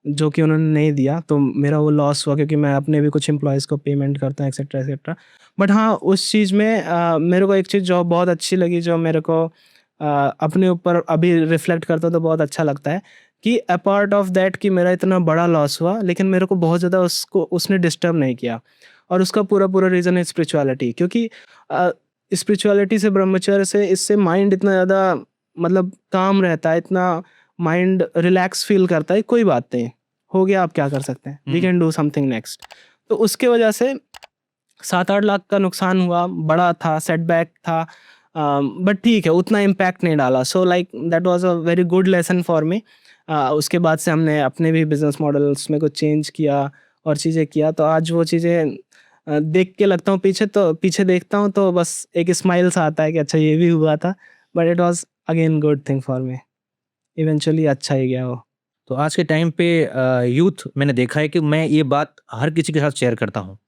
जो कि उन्होंने नहीं दिया, तो मेरा वो लॉस हुआ क्योंकि मैं अपने भी कुछ एम्प्लॉयज़ को पेमेंट करता हूँ एक्सेट्रा एक्सेट्रा। बट हाँ, उस चीज़ में मेरे को एक चीज़ जो बहुत अच्छी लगी, जो मेरे को अपने ऊपर अभी रिफ्लेक्ट करता हूँ तो बहुत अच्छा लगता है कि अपार्ट ऑफ दैट कि मेरा इतना बड़ा लॉस हुआ, लेकिन मेरे को बहुत ज़्यादा उसने डिस्टर्ब नहीं किया, और उसका पूरा रीज़न है स्पिरिचुअलिटी। क्योंकि स्पिरिचुअलिटी से, ब्रह्मचर्य से, इससे माइंड इतना ज़्यादा मतलब काम रहता है, इतना माइंड रिलैक्स फील करता है, कोई बात नहीं, हो गया, आप क्या कर सकते हैं, we can do something next. तो उसके वजह से 7-8 लाख का नुकसान हुआ, बड़ा था, सेटबैक था, बट ठीक है, उतना इम्पैक्ट नहीं डाला। So like that was a very good lesson for me. उसके बाद से हमने अपने भी बिजनेस मॉडल्स में कुछ चेंज किया और चीज़ें किया, तो आज वो चीज़ें देख के लगता हूँ पीछे देखता हूँ तो बस एक स्माइल सा आता है कि अच्छा ये भी हुआ था, but it was again good thing for me, eventually अच्छा ही गया वो। तो आज के टाइम पे यूथ, मैंने देखा है कि मैं ये बात हर किसी के साथ शेयर करता हूँ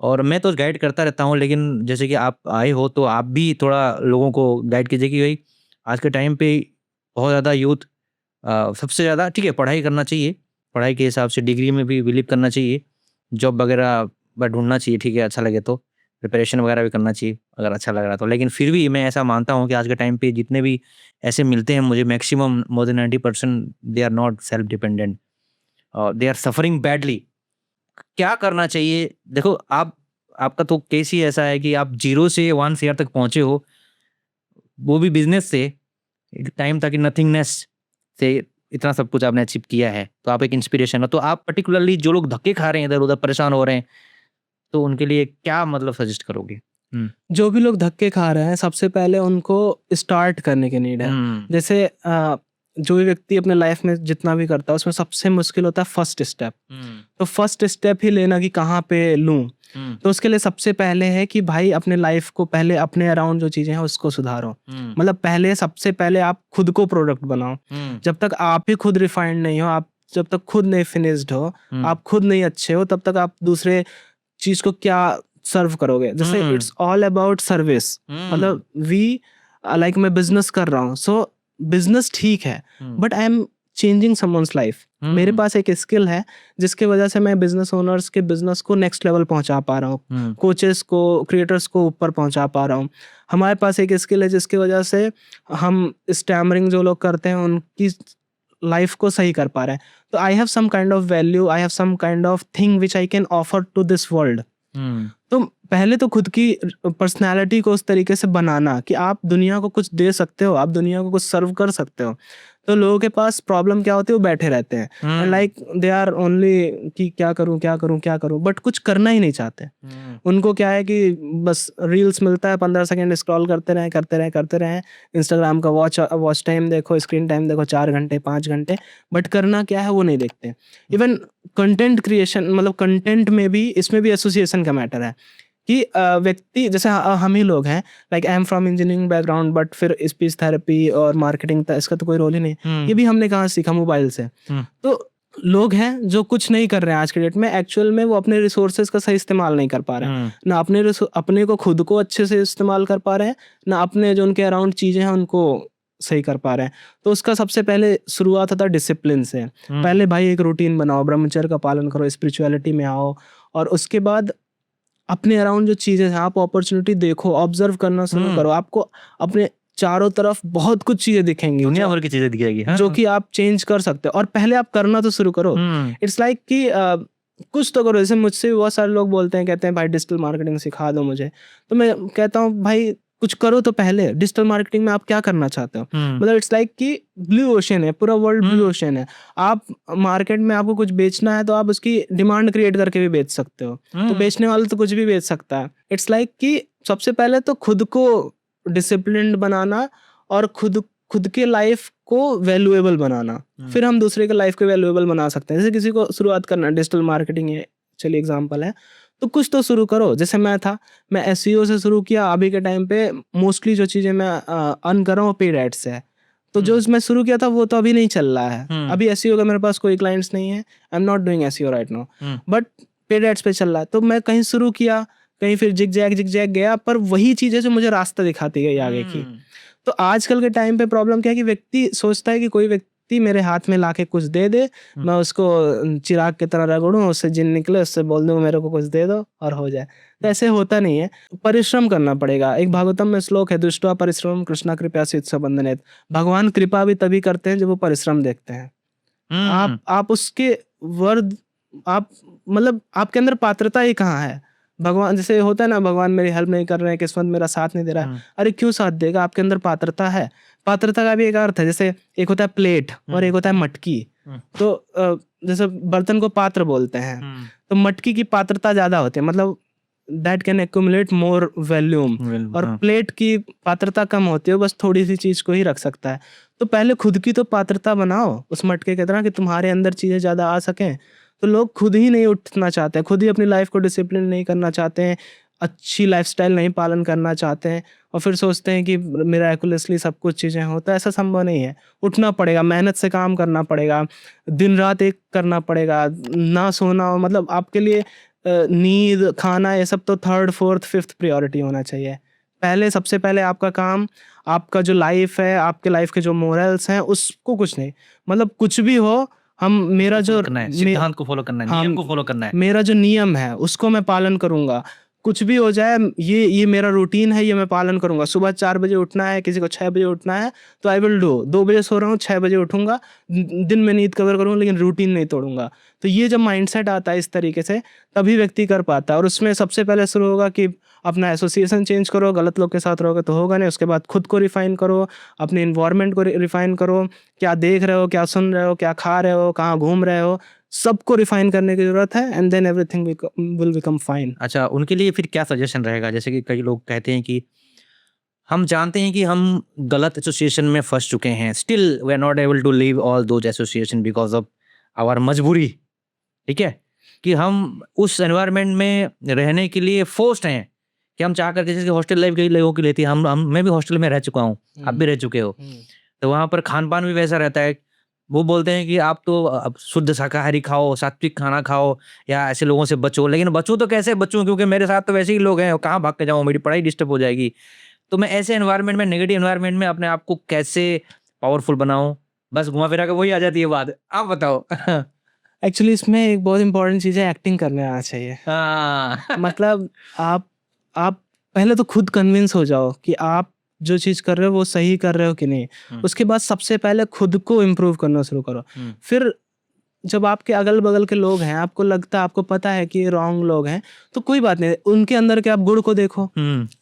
और मैं तो गाइड करता रहता हूँ, लेकिन जैसे कि आप आए हो तो आप भी थोड़ा लोगों को गाइड कीजिए कि भाई आज के टाइम पे बहुत ज़्यादा यूथ सबसे ज़्यादा ठीक है पढ़ाई करना चाहिए, पढ़ाई के हिसाब से डिग्री में भी बिलीव करना चाहिए, जॉब वगैरह ढूंढना चाहिए, ठीक है, अच्छा लगे तो प्रिपरेशन वगैरह भी करना चाहिए अगर अच्छा लग रहा तो। लेकिन फिर भी मैं ऐसा मानता हूँ कि आज के टाइम पे जितने भी ऐसे मिलते हैं मुझे, maximum more than 90% they are not self dependent, they are suffering badly. क्या करना चाहिए? देखो आपका तो केस ही ऐसा है कि आप 0 से 1 शेयर तक पहुंचे हो, वो भी बिजनेस से। एक टाइम था कि नथिंगनेस से इतना सब कुछ आपने अचीव किया है, तो आप एक इंस्पिरेशन हो। तो आप पर्टिकुलरली जो लोग धक्के खा रहे हैं, इधर-उधर परेशान हो रहे हैं, तो उनके लिए क्या मतलब सजेस्ट करोगे? जो भी लोग धक्के खा रहे हैं, सबसे पहले उनको स्टार्ट करने की नीड है। जैसे जो भी व्यक्ति अपने लाइफ में जितना भी करता है, उसमें सबसे मुश्किल होता है फर्स्ट स्टेप। तो फर्स्ट स्टेप ही लेना कि कहाँ पे लूँ, तो उसके लिए सबसे पहले है कि भाई अपने लाइफ को पहले, अपने अराउंड जो चीजें हैं उसको सुधारो। मतलब पहले, सबसे पहले आप खुद को प्रोडक्ट बनाओ। जब तक आप ही खुद रिफाइंड नहीं हो, आप जब तक खुद नहीं फिनिश्ड हो, आप खुद नहीं अच्छे हो, तब तक आप दूसरे चीज को क्या सर्व करोगे। जैसे इट्स ऑल अबाउट सर्विस। मतलब लाइक मैं बिजनेस कर रहा हूँ, सो बिजनेस ठीक है, but I am changing someone's life. मेरे पास एक स्किल है जिसके वजह से मैं बिजनेस ओनर्स के बिजनेस को नेक्स्ट लेवल पहुंचा पा रहा हूँ, कोचेस को, क्रिएटर्स को ऊपर पहुंचा पा रहा हूँ। हमारे पास एक स्किल है जिसकी वजह से हम स्टैमरिंग जो लोग करते हैं उनकी लाइफ को सही कर पा रहे हैं। तो I have some kind of value, I have some kind of thing which I can offer to this world. तो पहले तो खुद की पर्सनैलिटी को उस तरीके से बनाना कि आप दुनिया को कुछ दे सकते हो, आप दुनिया को कुछ सर्व कर सकते हो। तो लोगों के पास प्रॉब्लम क्या होती है, वो बैठे रहते हैं, लाइक दे आर ओनली कि क्या करूं, बट कुछ करना ही नहीं चाहते। उनको क्या है कि बस रील्स मिलता है, 15 सेकंड स्क्रॉल करते रहे। इंस्टाग्राम का वॉच टाइम देखो, स्क्रीन टाइम देखो, 4 घंटे 5 घंटे, बट करना क्या है वो नहीं देखते। इवन कंटेंट क्रिएशन, मतलब कंटेंट में भी, इसमें भी एसोसिएशन का मैटर है कि व्यक्ति, जैसे हम ही लोग हैं, like I am from engineering background, but फिर स्पीच थेरेपी और मार्केटिंग, इसका तो कोई रोल ही नहीं। ये भी हमने कहाँ सीखा, मोबाइल से। तो लोग हैं जो कुछ नहीं कर रहे हैं आज के डेट में, एक्चुअल में वो अपने रिसोर्सेज का सही इस्तेमाल नहीं कर पा रहे हैं, ना अपने को खुद को अच्छे से इस्तेमाल कर पा रहे हैं, ना अपने जो उनके अराउंड चीजें हैं उनको सही कर पा रहे हैं। तो उसका सबसे पहले शुरुआत होता है डिसिप्लिन से। पहले भाई एक रूटीन बनाओ, ब्रह्मचर्य का पालन करो, स्पिरिचुअलिटी में आओ, और उसके बाद अपने अराउंड जो चीजें हैं, आप अपॉर्चुनिटी देखो, ऑब्जर्व करना शुरू करो। आपको अपने चारों तरफ बहुत कुछ चीजें दिखेंगी, दुनिया भर की चीजें दिखेगी, जो कि आप चेंज कर सकते हो, और पहले आप करना तो शुरू करो। इट्स लाइक कि कुछ तो करो। जैसे मुझसे भी बहुत सारे लोग बोलते हैं, कहते हैं भाई डिजिटल मार्केटिंग सिखा दो मुझे, तो मैं कहता हूँ भाई कुछ करो तो पहले। डिजिटल मार्केटिंग में आप क्या करना चाहते हो? मतलब इट्स लाइक कि ब्लू ओशन है, पूरा वर्ल्ड ब्लू ओशन है। आप मार्केट में, आपको कुछ बेचना है तो आप उसकी डिमांड क्रिएट करके भी बेच सकते हो, तो बेचने वाला तो कुछ भी बेच सकता है। इट्स लाइक कि सबसे पहले तो खुद को डिसिप्लिन्ड बनाना और खुद के लाइफ को वैल्यूएबल बनाना, फिर हम दूसरे के लाइफ को वैल्यूएबल बना सकते हैं। जैसे किसी को शुरुआत करना, डिजिटल मार्केटिंग है, चलिए एग्जांपल है, तो कुछ तो शुरू करो। जैसे मैं एसईओ से शुरू किया। अभी के टाइम पे मोस्टली जो चीजें मैं अर्न कर रहा हूँ पेड एड्स है, तो जो मैं शुरू किया था वो तो अभी नहीं चल रहा है। अभी एसईओ का मेरे पास कोई क्लाइंट्स नहीं है, I am not doing SEO right now, but paid ads पे चल रहा है। तो मैं कहीं शुरू किया, कहीं फिर जिग जैग गया, पर वही चीज़ है जो मुझे रास्ता दिखाती गई आगे की। तो आजकल के टाइम पे प्रॉब्लम क्या है कि व्यक्ति सोचता है कि कोई व्यक्ति मेरे हाथ में लाके कुछ दे दे, मैं उसको चिराग की तरह रगड़ूं, उससे जिन निकले, उससे बोल दूं मेरे को कुछ दे दो और हो जाए। तो ऐसे होता नहीं है, परिश्रम करना पड़ेगा। एक भागवतम में श्लोक है, दुष्टवा परिश्रम कृष्णा कृपया सिद्ध बंधनेत। भगवान कृपा भी तभी करते हैं जब वो परिश्रम देखते हैं। आप उसके वर्द आप मतलब आपके अंदर पात्रता ही कहाँ है? भगवान जैसे होता है ना, भगवान मेरी हेल्प नहीं कर रहे हैं, किस्मत मेरा साथ नहीं दे रहा है। अरे क्यों साथ देगा? आपके अंदर पात्रता है। पात्रता का भी एक अर्थ है, जैसे एक होता है प्लेट और एक होता है मटकी। तो जैसे बर्तन को पात्र बोलते हैं, तो मटकी की पात्रता ज्यादा होती है, मतलब that can accumulate more volume, और प्लेट की पात्रता कम होती है, बस थोड़ी सी चीज को ही रख सकता है। तो पहले खुद की तो पात्रता बनाओ उस मटके की तरह कि तुम्हारे अंदर चीजें ज्यादा आ सकें। तो लोग खुद ही नहीं उठना चाहते हैं, खुद ही अपनी लाइफ को डिसिप्लिन नहीं करना चाहते हैं, अच्छी लाइफस्टाइल नहीं पालन करना चाहते हैं, और फिर सोचते हैं कि मिराकुलसली सब कुछ चीज़ें होता है। ऐसा संभव नहीं है। उठना पड़ेगा, मेहनत से काम करना पड़ेगा, दिन रात एक करना पड़ेगा, ना सोना, मतलब आपके लिए नींद, खाना, ये सब तो थर्ड फोर्थ फिफ्थ प्रायोरिटी होना चाहिए। पहले सबसे पहले आपका काम, आपका जो लाइफ है, आपके लाइफ के जो मोरल्स हैं, उसको कुछ नहीं, मतलब कुछ भी हो, हम मेरा जो सिद्धांत को फॉलो करना है, नियम को फॉलो करना है, मेरा जो नियम है उसको मैं पालन करूंगा। कुछ भी हो जाए, ये मेरा रूटीन है, ये मैं पालन करूंगा। सुबह 4 बजे उठना है, किसी को 6 बजे उठना है, तो आई विल डू। 2 बजे सो रहा हूँ, 6 बजे उठूंगा, दिन में नींद कवर करूंगा, लेकिन रूटीन नहीं तोड़ूंगा। तो ये जब माइंडसेट आता है इस तरीके से, तभी व्यक्ति कर पाता है। और उसमें सबसे पहले शुरू होगा कि अपना एसोसिएशन चेंज करो, गलत लोग के साथ रहोगे तो होगा नहीं। उसके बाद खुद को रिफाइन करो, अपने इन्वायरमेंट को रिफाइन करो, क्या देख रहे हो, क्या सुन रहे हो, क्या खा रहे हो, कहाँ घूम रहे हो, सबको रिफाइन करने की जरूरत है, and then everything will become fine. अच्छा, उनके लिए फिर क्या सजेशन रहेगा? जैसे कि कई लोग कहते हैं कि हम जानते हैं कि हम गलत एसोसिएशन में फंस चुके हैं, still we are not able to leave all those association because of our मजबूरी, ठीक है, कि हम उस एनवायरनमेंट में रहने के लिए फोर्स्ड हैं, कि हम चाह करके, जैसे हॉस्टल लाइफ कई लोगों की लेती है, मैं भी हॉस्टल में रह चुका हूँ, आप भी रह चुके हो, तो वहाँ पर खान पान भी वैसा रहता है। वो बोलते हैं कि आप तो अब शुद्ध शाकाहारी खाओ, सात्विक खाना खाओ, या ऐसे लोगों से बचो। लेकिन बचूं तो कैसे बचूं, क्योंकि मेरे साथ तो वैसे ही लोग हैं, कहाँ भाग के जाऊँ, मेरी पढ़ाई डिस्टर्ब हो जाएगी। तो मैं ऐसे एनवायरनमेंट में, नेगेटिव एनवायरनमेंट में अपने आप को कैसे पावरफुल बनाऊं? बस घुमा फिरा के वही आ जाती है बात, आप बताओ। एक्चुअली इसमें एक बहुत इंपॉर्टेंट चीज़ है, एक्टिंग करने आना चाहिए। मतलब आप पहले तो खुद कन्विंस हो जाओ कि आप जो चीज़ कर रहे हो वो सही कर रहे हो कि नहीं। उसके बाद सबसे पहले खुद को इम्प्रूव करना शुरू करो। फिर जब आपके अगल बगल के लोग हैं, आपको लगता है, आपको पता है कि ये रॉन्ग लोग हैं, तो कोई बात नहीं, उनके अंदर के आप गुण को देखो।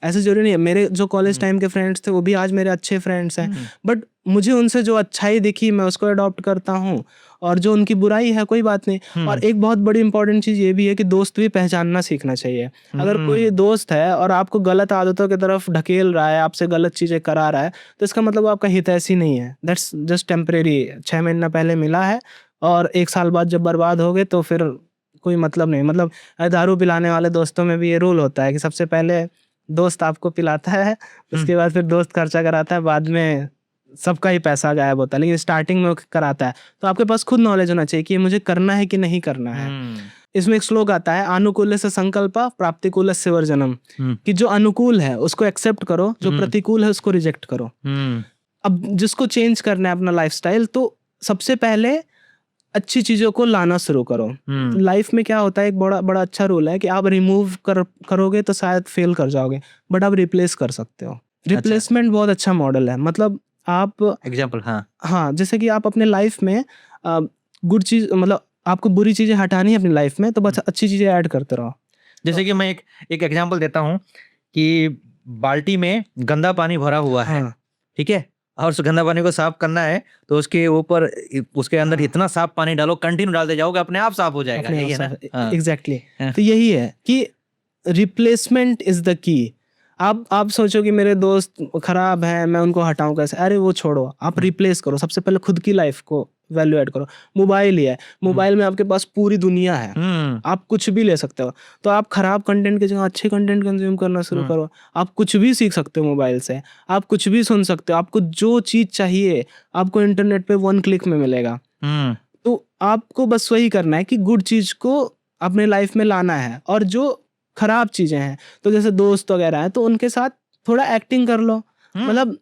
ऐसे जरूरी नहीं है। मेरे जो कॉलेज टाइम के फ्रेंड्स थे वो भी आज मेरे अच्छे फ्रेंड्स हैं, बट मुझे उनसे जो अच्छाई दिखी मैं उसको अडॉप्ट करता हूँ, और जो उनकी बुराई है कोई बात नहीं। और एक बहुत बड़ी इंपॉर्टेंट चीज़ ये भी है कि दोस्त भी पहचानना सीखना चाहिए। अगर कोई दोस्त है और आपको गलत आदतों की तरफ ढकेल रहा है, आपसे गलत चीज़ें करा रहा है, तो इसका मतलब आपका हितैषी नहीं है। That's just temporary. 6 महीना पहले मिला है और 1 साल बाद जब बर्बाद हो गए तो फिर कोई मतलब नहीं। मतलब दारू पिलाने वाले दोस्तों में भी ये रूल होता है कि सबसे पहले दोस्त आपको पिलाता है, उसके बाद फिर दोस्त खर्चा कराता है, बाद में सबका ही पैसा गायब होता है, लेकिन स्टार्टिंग में कराता है। तो आपके पास खुद नॉलेज होना चाहिए कि ये मुझे करना है कि नहीं करना है। इसमें एक श्लोक आता है, अनुकूल से संकल्प प्राप्तिकूल से वर्जनम, कि जो अनुकूल है उसको एक्सेप्ट करो, जो प्रतिकूल है उसको रिजेक्ट करो। अब जिसको चेंज करना है अपना लाइफस्टाइल, तो सबसे पहले अच्छी चीजों को लाना शुरू करो। लाइफ में क्या होता है, एक बड़ा अच्छा रूल है कि आप रिमूव करोगे तो शायद फेल कर जाओगे, बट आप रिप्लेस कर सकते हो। रिप्लेसमेंट बहुत अच्छा मॉडल है। मतलब आप एग्जाम्पल, हाँ, जैसे कि आप अपने लाइफ में गुड चीज, मतलब आपको बुरी चीजें हटानी है अपनी लाइफ में, तो बस अच्छी चीजें ऐड करते रहो। जैसे कि मैं एक एग्जाम्पल देता हूँ कि बाल्टी में गंदा पानी भरा हुआ है, ठीक है, और उस गंदा पानी को साफ करना है, तो उसके ऊपर, उसके अंदर इतना साफ पानी डालो, कंटिन्यू डालते जाओगे, अपने आप साफ हो जाएगा। यही है ना? एग्जैक्टली। तो यही है कि रिप्लेसमेंट इज द की। आप सोचो कि मेरे दोस्त खराब हैं, मैं उनको हटाऊं कैसे? अरे वो छोड़ो, आप रिप्लेस करो। सबसे पहले खुद की लाइफ को वैल्यू ऐड करो। मोबाइल ही है, मोबाइल में आपके पास पूरी दुनिया है, आप कुछ भी ले सकते हो। तो आप खराब कंटेंट की जगह अच्छे कंटेंट कंज्यूम करना शुरू करो। आप कुछ भी सीख सकते हो मोबाइल से, आप कुछ भी सुन सकते हो। आपको जो चीज चाहिए आपको इंटरनेट पे 1 क्लिक में मिलेगा। तो आपको बस वही करना है कि गुड चीज को अपने लाइफ में लाना है, और जो खराब चीजें हैं, तो जैसे दोस्त वगैरह हैं तो उनके साथ थोड़ा एक्टिंग कर लो, मतलब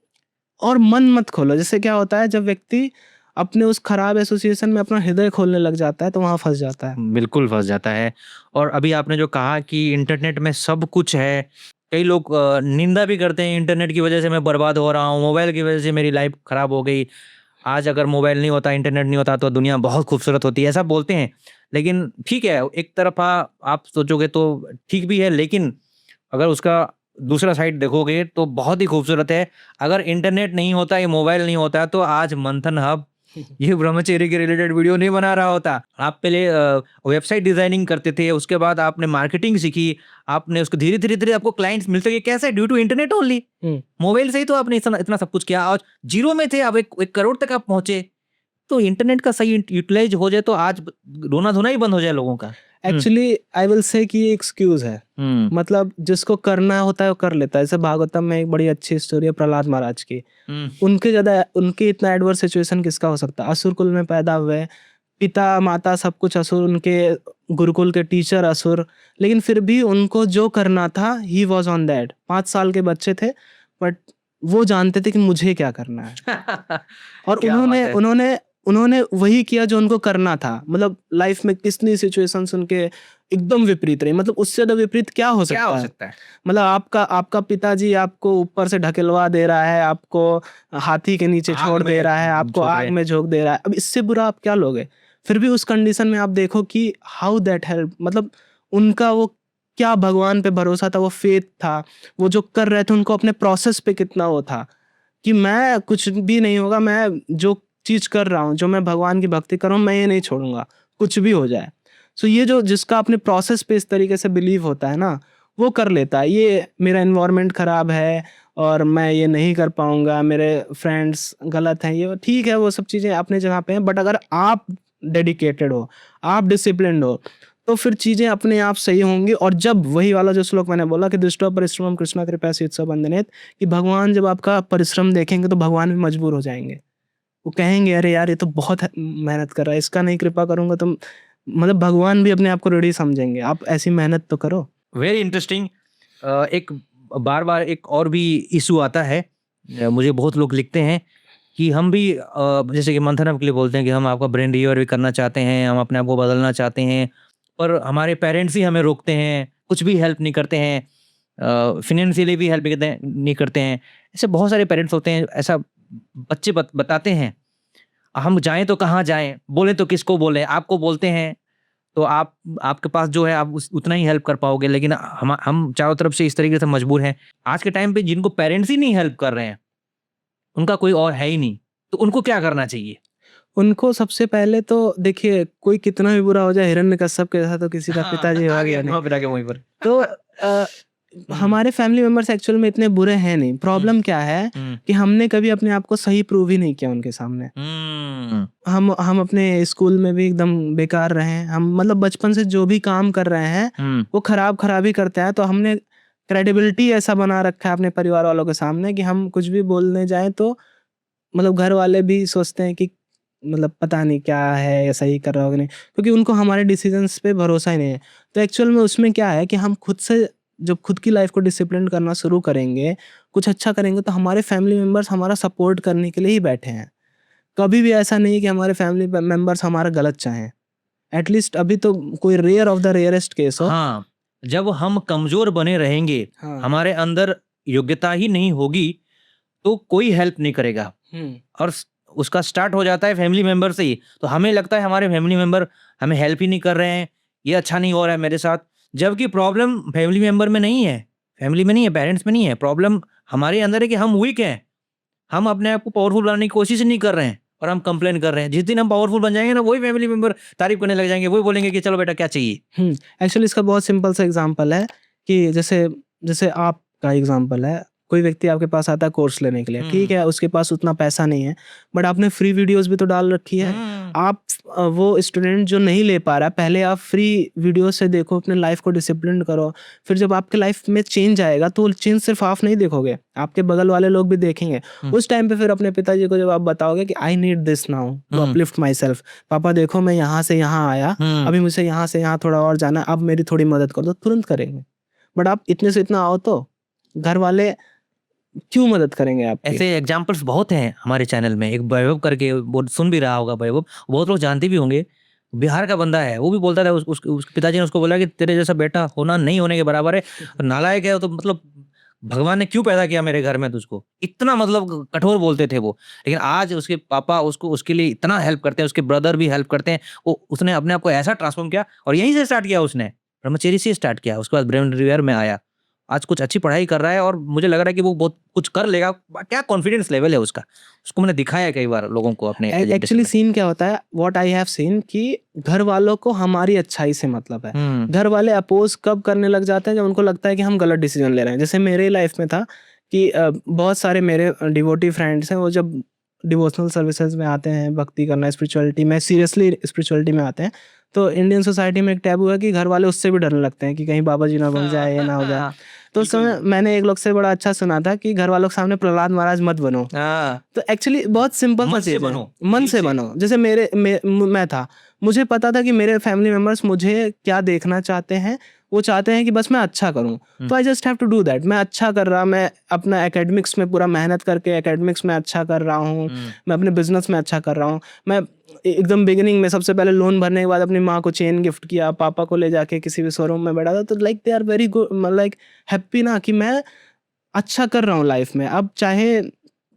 और मन मत खोलो। जैसे क्या होता है जब व्यक्ति अपने उस खराब एसोसिएशन में अपना हृदय खोलने लग जाता है तो वहां फंस जाता है। बिल्कुल फंस जाता है। और अभी आपने जो कहा कि इंटरनेट में सब कुछ है, कई लोग निंदा भी करते हैं इंटरनेट की वजह से मैं बर्बाद हो रहा हूँ, मोबाइल की वजह से मेरी लाइफ खराब हो गई, आज अगर मोबाइल नहीं होता, इंटरनेट नहीं होता तो दुनिया बहुत खूबसूरत होती है, ऐसा बोलते हैं। लेकिन ठीक है, एक तरफा आप सोचोगे तो ठीक भी है, लेकिन अगर उसका दूसरा साइड देखोगे तो बहुत ही खूबसूरत है। अगर इंटरनेट नहीं होता, ये मोबाइल नहीं होता, तो आज मंथन हब ये ब्रह्मचर्य के रिलेटेड वीडियो नहीं बना रहा होता। आप पहले वेबसाइट डिजाइनिंग करते थे, उसके बाद आपने मार्केटिंग सीखी, आपने उसको धीरे धीरे धीरे आपको क्लाइंट्स मिलते गए। कैसे? Due to internet only. Mobile से ही तो आपने इतना सब कुछ किया, और जीरो में थे, अब एक करोड़ तक आप पहुंचे। तो इंटरनेट का सही यूटिलाइज हो जाए तो आज रोना धोना ही बंद हो जाए लोगों का। एक्चुअली आई विल से कि ये एक्सक्यूज है, मतलब जिसको करना होता है वो कर लेता है। जैसे भागवतम में एक बड़ी अच्छी स्टोरी है प्रहलाद महाराज की। उनके इतना एडवर्स सिचुएशन किसका हो सकता है? असुर कुल में पैदा हुए, पिता माता सब कुछ असुर, उनके गुरुकुल के टीचर असुर, लेकिन फिर भी उनको जो करना था ही वॉज ऑन दैट। 5 साल के बच्चे थे बट वो जानते थे कि मुझे क्या करना है और उन्होंने वही किया जो उनको करना था। मतलब लाइफ में कितनी सिचुएशंस उनके एकदम विपरीत रही, मतलब उससे ज्यादा विपरीत क्या हो सकता है? मतलब आपका पिताजी आपको ऊपर से ढकेलवा दे रहा है, आपको हाथी के नीचे छोड़ दे रहा है, आपको आग में झोंक दे रहा है, अब इससे बुरा आप क्या लोगे? फिर भी उस कंडीशन में आप देखो कि हाउ दैट हेल्प, मतलब उनका वो क्या भगवान पे भरोसा था, वो फेथ था, वो जो कर रहे थे उनको अपने प्रोसेस पे कितना वो था कि मैं कुछ भी नहीं होगा, मैं जो चीज कर रहा हूँ, जो मैं भगवान की भक्ति कर रहा हूँ, मैं ये नहीं छोड़ूंगा कुछ भी हो जाए। सो ये जो जिसका अपने प्रोसेस पे इस तरीके से बिलीव होता है ना, वो कर लेता है। ये मेरा एनवायरनमेंट खराब है और मैं ये नहीं कर पाऊंगा, मेरे फ्रेंड्स गलत हैं, ये ठीक है, वो सब चीजें अपने जगह पे हैं। बट अगर आप डेडिकेटेड हो, आप डिसिप्लिन्ड हो, तो फिर चीजें अपने आप सही होंगी। और जब वही वाला जो श्लोक मैंने बोला कि दृष्टो परिश्रमम कृष्णा कृपया सित्सव बंदनेत, कि भगवान जब आपका परिश्रम देखेंगे तो भगवान भी मजबूर हो जाएंगे। वो कहेंगे अरे यार ये तो बहुत मेहनत कर रहा है, इसका नहीं कृपा करूंगा तो मतलब भगवान भी अपने आप को रेडी समझेंगे, आप ऐसी मेहनत तो करो। Very interesting. एक बार बार एक और भी इशू आता है, मुझे बहुत लोग लिखते हैं कि हम भी जैसे कि मंथन हब के लिए बोलते हैं कि हम आपका ब्रेन रिव्यू भी करना चाहते हैं, हम अपने आप को बदलना चाहते हैं, पर हमारे पेरेंट्स ही हमें रोकते हैं, कुछ भी हेल्प नहीं करते हैं, फिनेंशियली भी हेल्प नहीं करते हैं। ऐसे बहुत सारे पेरेंट्स होते हैं, ऐसा बच्चे बताते हैं हम जाएं तो कहाँ जाएं, बोलें तो किसको बोलें, आपको बोलते हैं तो आपके पास जो है आप उतना ही हेल्प कर पाओगे, लेकिन हम चारों तरफ से इस तरीके से मजबूर हैं। आज के टाइम पे जिनको पेरेंट्स ही नहीं हेल्प कर रहे हैं, उनका कोई और है ही नहीं, तो उनको क्या करना चाहिए? उनको सबसे पहले तो देखिए, कोई कितना भी बुरा हो जाए, हिरण्यकश्यप के साथ तो किसी का पिताजी हो गया नहीं, तो हमारे फैमिली मेंबर्स एक्चुअल में इतने बुरे हैं नहीं। प्रॉब्लम क्या है कि हमने कभी अपने आप को सही प्रूव ही नहीं किया उनके सामने। हम अपने स्कूल में भी एकदम बेकार रहे हैं, हम मतलब बचपन से जो भी काम कर रहे हैं वो खराब ही करते हैं। तो हमने क्रेडिबिलिटी ऐसा बना रखा है अपने परिवार वालों के सामने कि हम कुछ भी बोलने जाएं तो मतलब घर वाले भी सोचते हैं कि मतलब पता नहीं क्या है, या सही कर रहा होगा नहीं, क्योंकि उनको हमारे डिसीजंस पे भरोसा ही नहीं है। तो एक्चुअल में उसमें क्या है कि हम खुद से जब खुद की लाइफ को डिसिप्लिन करना शुरू करेंगे, कुछ अच्छा करेंगे, तो हमारे फैमिली मेंबर्स हमारा सपोर्ट करने के लिए ही बैठे हैं। कभी भी ऐसा नहीं है कि हमारे फैमिली मेंबर्स हमारा गलत चाहें। एटलीस्ट अभी तो कोई rare of the rarest case हो। हाँ, जब हम कमजोर बने रहेंगे, हमारे अंदर योग्यता ही नहीं होगी, तो कोई हेल्प नहीं करेगा। और उसका स्टार्ट हो जाता है फैमिली मेंबर से ही। तो हमें लगता है हमारे फैमिली मेंबर हमें हेल्प ही नहीं कर रहे हैं, ये अच्छा नहीं हो रहा है मेरे साथ, जबकि प्रॉब्लम फैमिली मेंबर में नहीं है, फैमिली में नहीं है, पेरेंट्स में नहीं है। प्रॉब्लम हमारे अंदर है कि हम वीक हैं, हम अपने आप को पावरफुल बनाने की कोशिश नहीं कर रहे हैं और हम कंप्लेन कर रहे हैं। जिस दिन हम पावरफुल बन जाएंगे ना, वही फैमिली मेंबर तारीफ करने लग जाएंगे, वही बोलेंगे कि चलो बेटा क्या चाहिए। एक्चुअली इसका बहुत सिंपल सा एग्जांपल है कि जैसे आपका एग्जांपल है, कोई व्यक्ति आपके पास आता है कोर्स लेने के लिए, ठीक है, उसके पास उतना पैसा नहीं है, बट आपने फ्री वीडियोस भी तो डाल रखी है। आप वो स्टूडेंट जो नहीं ले पा रहा, पहले आप फ्री वीडियो से देखो, अपने लाइफ को डिसिप्लिन करो, फिर जब आपके लाइफ में चेंज आएगा तो चेंज सिर्फ आप नहीं देखोगे, आपके बगल वाले लोग भी देखेंगे। उस टाइम पे फिर अपने पिताजी को जब आप बताओगे कि I need this now to uplift my self, पापा देखो मैं यहाँ से यहाँ आया, अभी मुझे यहाँ से यहाँ थोड़ा और जाना, अब मेरी थोड़ी मदद कर दो, तुरंत करेंगे। बट आप इतने से इतना आओ तो घर वाले क्यों मदद करेंगे आपकी? ऐसे एग्जाम्पल्स बहुत हैं हमारे चैनल में। एक वैभव करके, वो सुन भी रहा होगा वैभव, बहुत लोग जानते भी होंगे, बिहार का बंदा है। वो भी बोलता था, उसके पिताजी ने उसको बोला कि तेरे जैसा बेटा होना नहीं होने के बराबर है, नालायक है तो मतलब भगवान ने क्यों पैदा किया मेरे घर में तुझको, इतना मतलब कठोर बोलते थे वो। लेकिन आज उसके पापा उसको उसके लिए इतना हेल्प करते हैं, उसके ब्रदर भी हेल्प करते हैं। वो उसने अपने आप को ऐसा ट्रांसफॉर्म किया, और यहीं से स्टार्ट किया उसने, ब्रह्मचर्य से स्टार्ट किया, उसके बाद ब्रेन रिवेयर में आया, आज कुछ अच्छी पढ़ाई कर रहा है, और मुझे लग रहा है कि वो बहुत कुछ कर लेगा। क्या कॉन्फिडेंस लेवल है उसका, उसको मैंने दिखाया है कई बार लोगों को अपने एक्चुअली सीन क्या होता है, व्हाट आई हैव सीन, कि घर वालों को हमारी अच्छाई से मतलब है। घर वाले अपोज कब करने लग जाते हैं, जब उनको लगता है कि हम गलत डिसीजन ले रहे हैं। जैसे मेरे लाइफ में था कि बहुत सारे मेरे डिवोटी फ्रेंड्स हैं, वो जब डिवोशनल सर्विसेज में आते हैं, भक्ति करना, स्पिरिचुअलिटी में, सीरियसली स्पिरिचुअलिटी में आते हैं, तो इंडियन सोसाइटी में एक टैबू है कि घर वाले उससे भी डरने लगते हैं कि कहीं बाबा जी ना बन जाए, ये ना हो जाए। तो उस समय मैंने एक लोग से बड़ा अच्छा सुना था कि घर वालों के सामने प्रहलाद महाराज मत बनो। तो एक्चुअली बहुत सिंपल सा चीज है, मन से बनो। जैसे मैं था, मुझे पता था कि मेरे फैमिली मेंबर्स मुझे क्या देखना चाहते हैं, वो चाहते हैं कि बस मैं अच्छा करूं, तो I just have to do that. मैं अच्छा कर रहा, मैं अपना एकेडमिक्स में पूरा मेहनत करके एकेडमिक्स में अच्छा कर रहा हूँ, मैं अपने बिजनेस में अच्छा कर रहा हूँ। मैं एकदम बिगिनिंग में सबसे पहले लोन भरने के बाद अपनी माँ को चेन गिफ्ट किया, पापा को ले जाके किसी भी शोरूम में बैठा था, तो like they are very good, like happy ना कि मैं अच्छा कर रहा हूँ लाइफ में। अब चाहे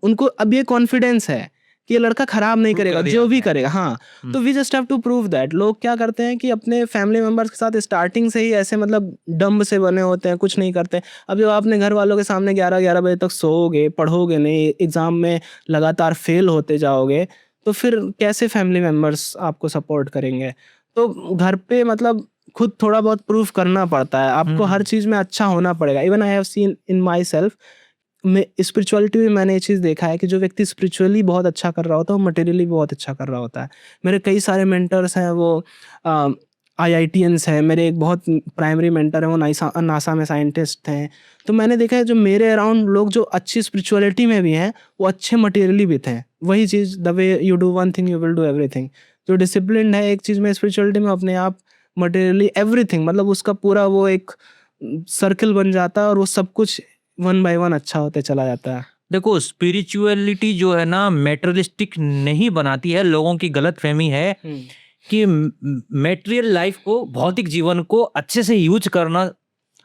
उनको अब ये कॉन्फिडेंस है कि ये लड़का खराब नहीं करेगा, जो भी करेगा। हाँ, तो we just have to prove that. लोग क्या करते हैं कि अपने फैमिली मेंबर्स के साथ स्टार्टिंग से ही ऐसे मतलब डम्ब से बने होते हैं, कुछ नहीं करते। अब जब आपने घर वालों के सामने 11-11 बजे तक सोओगे, पढ़ोगे नहीं, एग्जाम में लगातार फेल होते जाओगे, तो फिर कैसे फैमिली मेंबर्स आपको सपोर्ट करेंगे? तो घर पे मतलब खुद थोड़ा बहुत प्रूफ करना पड़ता है, आपको हर चीज़ में अच्छा होना पड़ेगा। Even I have seen in my self, में स्पिरिचुअलिटी में मैंने ये चीज़ देखा है कि जो व्यक्ति स्पिरिचुअली बहुत अच्छा कर रहा होता है, वो मटेरियली बहुत अच्छा कर रहा होता है। मेरे कई सारे मेंटर्स हैं, वो IITians हैं। मेरे एक बहुत प्राइमरी मेंटर हैं, वो नासा में साइंटिस्ट हैं। तो मैंने देखा है जो मेरे अराउंड लोग जो अच्छी स्पिरिचुअलिटी में भी हैं, वो अच्छे मटेरियली भी थे। वही चीज़, the way you do one thing you will do everything. जो डिसिप्लिन है एक चीज़ में स्पिरिचुअलिटी में, अपने आप मटेरियली एवरीथिंग, मतलब उसका पूरा वो एक सर्कल बन जाता है, और वो सब कुछ वन बाय वन अच्छा होते चला जाता है। देखो, स्पिरिचुअलिटी जो है ना, मेटेरियलिस्टिक नहीं बनाती है। लोगों की गलत फहमी है कि मेटेरियल लाइफ को, भौतिक जीवन को अच्छे से यूज करना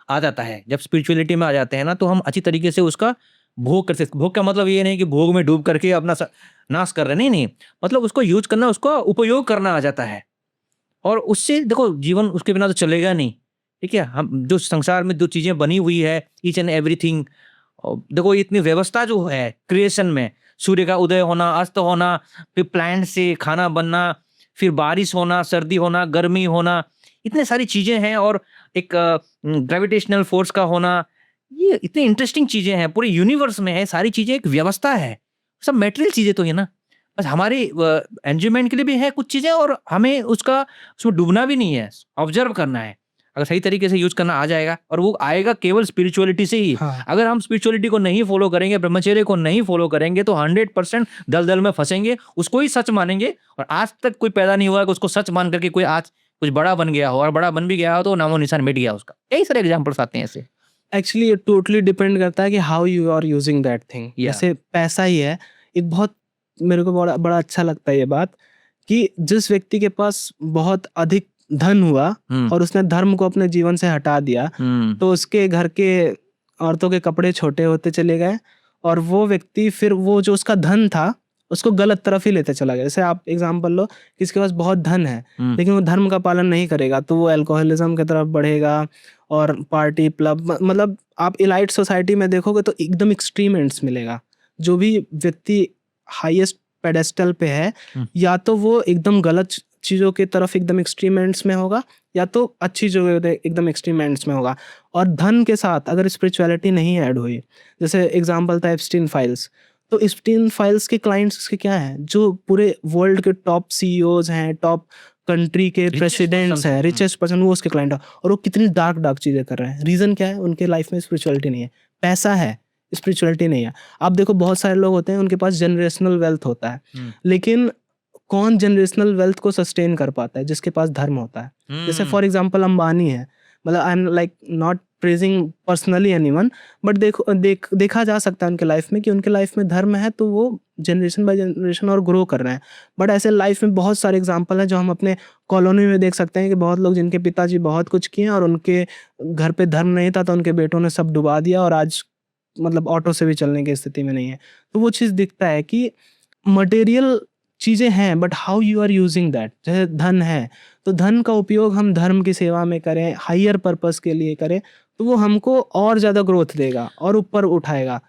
आ जाता है। जब स्पिरिचुअलिटी में आ जाते हैं ना, तो हम अच्छी तरीके से उसका भोग कर सकते। भोग का मतलब ये नहीं कि भोग में डूब करके अपना नाश कर रहे, नहीं नहीं, मतलब उसको यूज करना, उसको उपयोग करना आ जाता है। और उससे देखो, जीवन उसके बिना तो चलेगा नहीं। ठीक है, हम जो संसार में जो चीजें बनी हुई है, ईच एंड एवरीथिंग, देखो इतनी व्यवस्था जो है क्रिएशन में, सूर्य का उदय होना, अस्त होना, फिर प्लांट से खाना बनना, फिर बारिश होना, सर्दी होना, गर्मी होना, इतने सारी चीजें हैं। और एक ग्रेविटेशनल फोर्स का होना, ये इतनी इंटरेस्टिंग चीजें हैं, पूरे यूनिवर्स में है सारी चीजें, एक व्यवस्था है। सब मटेरियल चीजें तो है ना, बस हमारे एंजॉयमेंट के लिए भी है कुछ चीजें, और हमें उसमें डूबना भी नहीं है, ऑब्जर्व करना है। अगर सही तरीके से यूज करना आ जाएगा, और वो आएगा केवल स्पिरिचुअलिटी से ही। हाँ। अगर हम स्पिरिचुअलिटी को नहीं फॉलो करेंगे, ब्रह्मचर्य को नहीं फॉलो करेंगे, तो 100% दलदल में फंसेंगे, उसको ही सच मानेंगे। और आज तक कोई पैदा नहीं हुआ कि उसको सच मान करके कोई आज कुछ बड़ा बन गया हो, और बड़ा बन भी गया हो तो नामो निशान मिट गया उसका। यही सारे एग्जाम्पल्स आते हैं ऐसे। एक्चुअली इट टोटली डिपेंड करता है कि how you are using that thing. जैसे पैसा ही है, एक बहुत मेरे को बड़ा अच्छा लगता है ये बात, कि जिस व्यक्ति के पास बहुत अधिक धन हुआ और उसने धर्म को अपने जीवन से हटा दिया, तो उसके घर के औरतों के कपड़े छोटे होते चले गए, और वो व्यक्ति फिर वो जो उसका धन था उसको गलत तरफ ही लेते चला गया। जैसे आप एग्जांपल लो, किसके पास बहुत धन है लेकिन वो धर्म का पालन नहीं करेगा, तो वो अल्कोहलिज्म की तरफ बढ़ेगा, और पार्टी क्लब, मतलब आप इलाइट सोसाइटी में देखोगे तो एकदम एक्सट्रीम एंड्स मिलेगा। जो भी व्यक्ति हाईएस्ट पेडेस्टल पे है, या तो वो एकदम गलत चीज़ों की तरफ एकदम एक्सट्रीम एंड्स में होगा, या तो अच्छी जगह एकदम एक्सट्रीम एंड्स में होगा। और धन के साथ अगर स्पिरिचुअलिटी नहीं ऐड हुई, जैसे एग्जांपल था एप्स्टीन फाइल्स, तो एप्स्टीन फाइल्स के क्लाइंट्स के क्या हैं, जो पूरे वर्ल्ड के टॉप CEOs हैं, टॉप कंट्री के प्रेसिडेंट्स हैं, रिचेस्ट पर्सन, वो उसके क्लाइंट है, और वो कितनी डार्क चीज़ें कर रहे हैं। रीज़न क्या है? उनके लाइफ में स्पिरिचुअलिटी नहीं है, पैसा है, स्पिरिचुअलिटी नहीं है। आप देखो बहुत सारे लोग होते हैं उनके पास जनरेशनल वेल्थ होता है, लेकिन कौन जनरेशनल वेल्थ को सस्टेन कर पाता है? जिसके पास धर्म होता है। जैसे फॉर एग्जांपल अंबानी है, मतलब I am like not praising personally anyone, but देखा जा सकता है उनके लाइफ में कि उनके लाइफ में धर्म है तो वो जनरेशन बाय जनरेशन और ग्रो कर रहे हैं। बट ऐसे लाइफ में बहुत सारे एग्जांपल हैं जो हम अपने कॉलोनी में देख सकते हैं कि बहुत लोग जिनके पिताजी बहुत कुछ किए और उनके घर पे धर्म नहीं था तो उनके बेटों ने सब डुबा दिया और आज मतलब ऑटो से भी चलने की स्थिति में नहीं है। तो वो चीज़ दिखता है कि मटेरियल चीज़ें हैं but how you are using that. जैसे धन है तो धन का उपयोग हम धर्म की सेवा में करें, हायर पर्पस के लिए करें, तो वो हमको और ज़्यादा ग्रोथ देगा और ऊपर उठाएगा।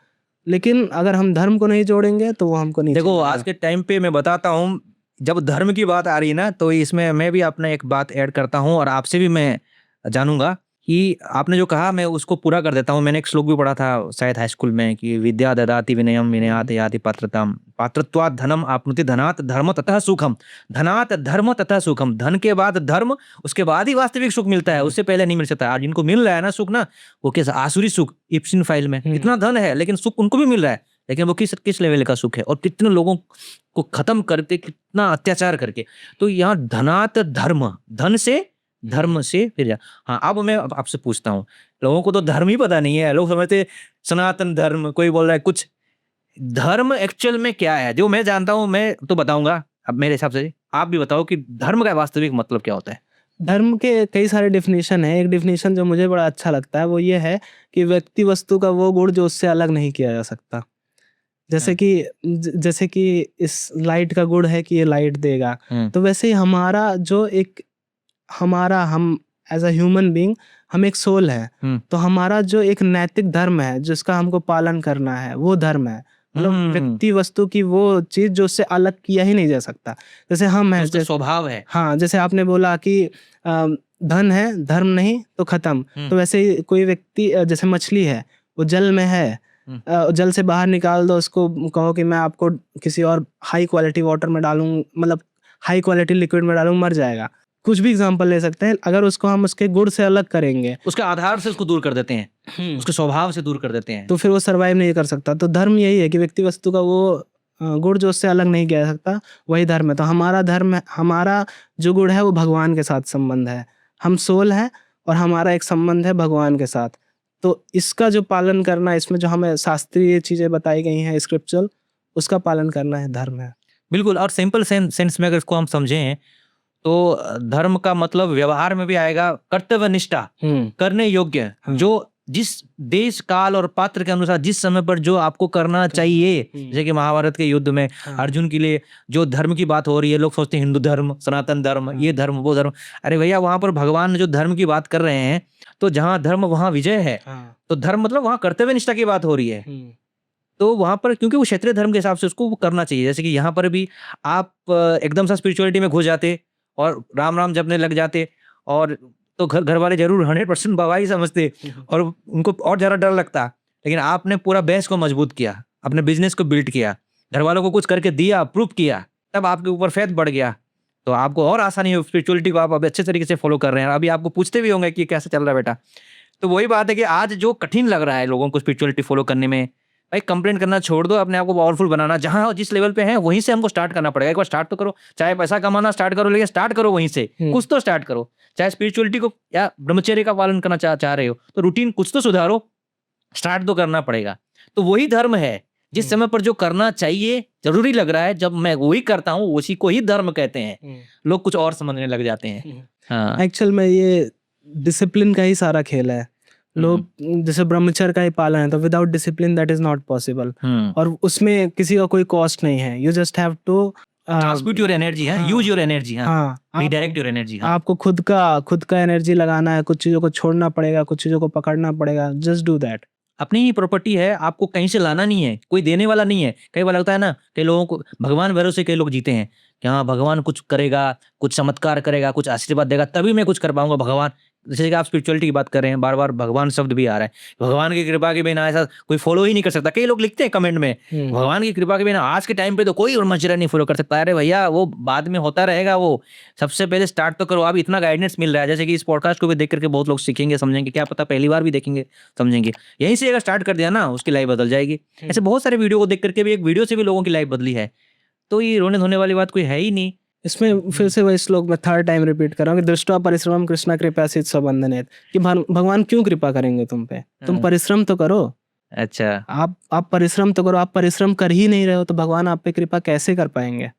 लेकिन अगर हम धर्म को नहीं जोड़ेंगे तो वो हमको नीचे देखो लाएगा। आज के टाइम पे मैं बताता हूँ, जब धर्म की बात आ रही है ना, तो इसमें मैं भी अपना एक बात ऐड करता हूँ और आपसे भी मैं जानूंगा कि आपने जो कहा मैं उसको पूरा कर देता हूँ। मैंने एक श्लोक भी पढ़ा था शायद हाई स्कूल में कि विद्या ददाति विनयम विनयात याति पात्रताम पात्रत्वात् धनम आपनुति धनात् धर्म ततः सुखम। धनात् धर्म ततः सुखम, धन के बाद धर्म, उसके बाद ही वास्तविक सुख मिलता है, उससे पहले नहीं मिल सकता। आज जिनको मिल रहा है ना सुख ना, वो कैसा आसुरी सुख, इप्सिन फाइल में इतना धन है लेकिन सुख उनको भी मिल रहा है, लेकिन वो किस लेवल का सुख है और कितने लोगों को खत्म करते, कितना अत्याचार करके। तो यहाँ धनात् धर्म, धन से धर्म से फिर हाँ। अब मैं आपसे पूछता हूँ, लोगों को तो धर्म ही पता नहीं है, लोग समझते सनातन धर्म, कोई बोल रहा है कुछ। धर्म एक्चुअल में क्या है? जो मैं जानता हूँ मैं तो बताऊंगा, अब मेरे हिसाब से आप भी बताओ कि धर्म का वास्तविक मतलब क्या होता है। धर्म के कई सारे डिफिनीशन है। एक डिफिनीशन जो मुझे बड़ा अच्छा लगता है वो ये है कि व्यक्ति वस्तु का वो गुण जो उससे अलग नहीं किया जा सकता। जैसे कि इस लाइट का गुण है कि ये लाइट देगा, तो वैसे ही हम एज अ ह्यूमन बीइंग हम एक सोल है, तो हमारा जो एक नैतिक धर्म है जिसका हमको पालन करना है वो धर्म है। मतलब व्यक्ति वस्तु की वो चीज जो उससे अलग किया ही नहीं जा सकता। जैसे हम है, उसका स्वभाव है। हाँ, जैसे आपने बोला कि धन है धर्म नहीं तो खत्म, तो वैसे ही कोई व्यक्ति जैसे मछली है वो जल में है, जल से बाहर निकाल दो उसको, कहो कि मैं आपको किसी और हाई क्वालिटी वाटर में डालूं, मतलब हाई क्वालिटी लिक्विड में डालूं, मर जाएगा। कुछ भी एग्जांपल ले सकते हैं। अगर उसको हम उसके गुण से अलग करेंगे, उसके आधार से उसको दूर कर देते हैं, उसके स्वभाव से दूर कर देते हैं, तो फिर वो सरवाइव नहीं कर सकता। तो धर्म यही है कि व्यक्ति वस्तु का वो गुण जो उससे अलग नहीं किया जा सकता वही धर्म है। तो हमारा धर्म है, हमारा जो गुण है वो भगवान के साथ संबंध है। हम सोल है और हमारा एक संबंध है भगवान के साथ। तो इसका जो पालन करना, इसमें जो हमें शास्त्रीय चीजें बताई गई हैं स्क्रिप्चुरल, उसका पालन करना है धर्म है। बिल्कुल। और सिंपल सेंस में अगर इसको हम समझें तो धर्म का मतलब व्यवहार में भी आएगा कर्तव्य निष्ठा, करने योग्य, जो जिस देश काल और पात्र के अनुसार जिस समय पर जो आपको करना चाहिए। जैसे कि महाभारत के युद्ध में अर्जुन के लिए जो धर्म की बात हो रही है, लोग सोचते हैं हिंदू धर्म, सनातन धर्म, ये धर्म वो धर्म। अरे भैया, वहां पर भगवान जो धर्म की बात कर रहे हैं, तो जहाँ धर्म वहां विजय है, तो धर्म मतलब वहां कर्तव्य निष्ठा की बात हो रही है। तो वहां पर क्योंकि वो क्षेत्रीय धर्म के हिसाब से उसको करना चाहिए। जैसे कि यहाँ पर भी आप एकदम सा स्पिरिचुअलिटी में घुस जाते और राम राम जपने लग जाते, और तो घर वाले जरूर 100% बाबा ही समझते और उनको और ज्यादा डर लगता। लेकिन आपने पूरा बेस को मजबूत किया, अपने बिजनेस को बिल्ड किया, घर वालों को कुछ करके दिया, प्रूफ किया, तब आपके ऊपर फेथ बढ़ गया, तो आपको और आसानी है। स्पिरिचुअलिटी को आप अब अच्छे तरीके से फॉलो कर रहे हैं। अभी आपको पूछते भी होंगे कि कैसे चल रहा है बेटा। तो वही बात है कि आज जो कठिन लग रहा है लोगों को स्पिरिचुअलिटी फॉलो करने में, भाई कंप्लेंट करना छोड़ दो, अपने आप को पावरफुल बनाना। जहां जिस लेवल पे है वहीं से हमको स्टार्ट करना पड़ेगा। एक बार स्टार्ट तो करो, चाहे पैसा कमाना स्टार्ट करो, लेकिन स्टार्ट करो वहीं से, कुछ तो स्टार्ट करो। चाहे स्पिरिचुअलिटी को या ब्रह्मचर्य का पालन करना चाह रहे हो, तो रूटीन कुछ तो सुधारो, स्टार्ट तो करना पड़ेगा। तो वही धर्म है, जिस समय पर जो करना चाहिए, जरूरी लग रहा है, जब मैं वही करता हूँ उसी को ही धर्म कहते हैं। लोग कुछ और समझने लग जाते हैं। हाँ, एक्चुअल में ये डिसिप्लिन का ही सारा खेल है। लोग जैसे ब्रह्मचर्य का ही पालन है, तो without discipline that is not possible. और उसमें किसी का कोई कॉस्ट नहीं है। You just have to transmit your energy, use your energy, redirect your energy. आपको खुद का एनर्जी लगाना है, कुछ चीजों को छोड़ना पड़ेगा, कुछ चीजों को पकड़ना पड़ेगा। Just do that. अपनी ही प्रॉपर्टी है, आपको कहीं से लाना नहीं है, कोई देने वाला नहीं है। कई बार लगता है ना, कई लोगों को भगवान भरोसे कई लोग जीते हैं कि हाँ भगवान कुछ करेगा, कुछ चमत्कार करेगा, कुछ आशीर्वाद देगा, तभी मैं कुछ कर पाऊंगा। भगवान, जैसे कि आप स्पिरिचुअलिटी की बात कर रहे हैं, बार बार भगवान शब्द भी आ रहा है। भगवान की कृपा के बिना ऐसा कोई फॉलो ही नहीं कर सकता। कई लोग लिखते हैं कमेंट में, भगवान की कृपा के बिना आज के टाइम पे तो कोई ब्रह्मचर्य नहीं फॉलो कर सकता। अरे भैया, वो बाद में होता रहेगा, वो सबसे पहले स्टार्ट तो करो। अब इतना गाइडेंस मिल रहा है, जैसे कि इस पॉडकास्ट को भी देख करके बहुत लोग सीखेंगे, समझेंगे, क्या पता पहली बार भी देखेंगे, समझेंगे। यहीं से अगर स्टार्ट कर दिया ना, उसकी लाइफ बदल जाएगी। ऐसे बहुत सारे वीडियो को देख करके भी, एक वीडियो से भी लोगों की लाइफ बदली है। तो ये रोने धोने वाली बात कोई है ही नहीं। इसमें फिर से वही श्लोक मैं थर्ड टाइम रिपीट कर रहा हूँ कि दृष्टवा परिश्रमम कृष्णा कृपया सित स्वबंधनेत, कि भगवान क्यों कृपा करेंगे तुम पे, तुम परिश्रम तो करो। अच्छा, आप परिश्रम तो करो, आप परिश्रम कर ही नहीं रहे हो तो भगवान आप पे कृपा कैसे कर पाएंगे?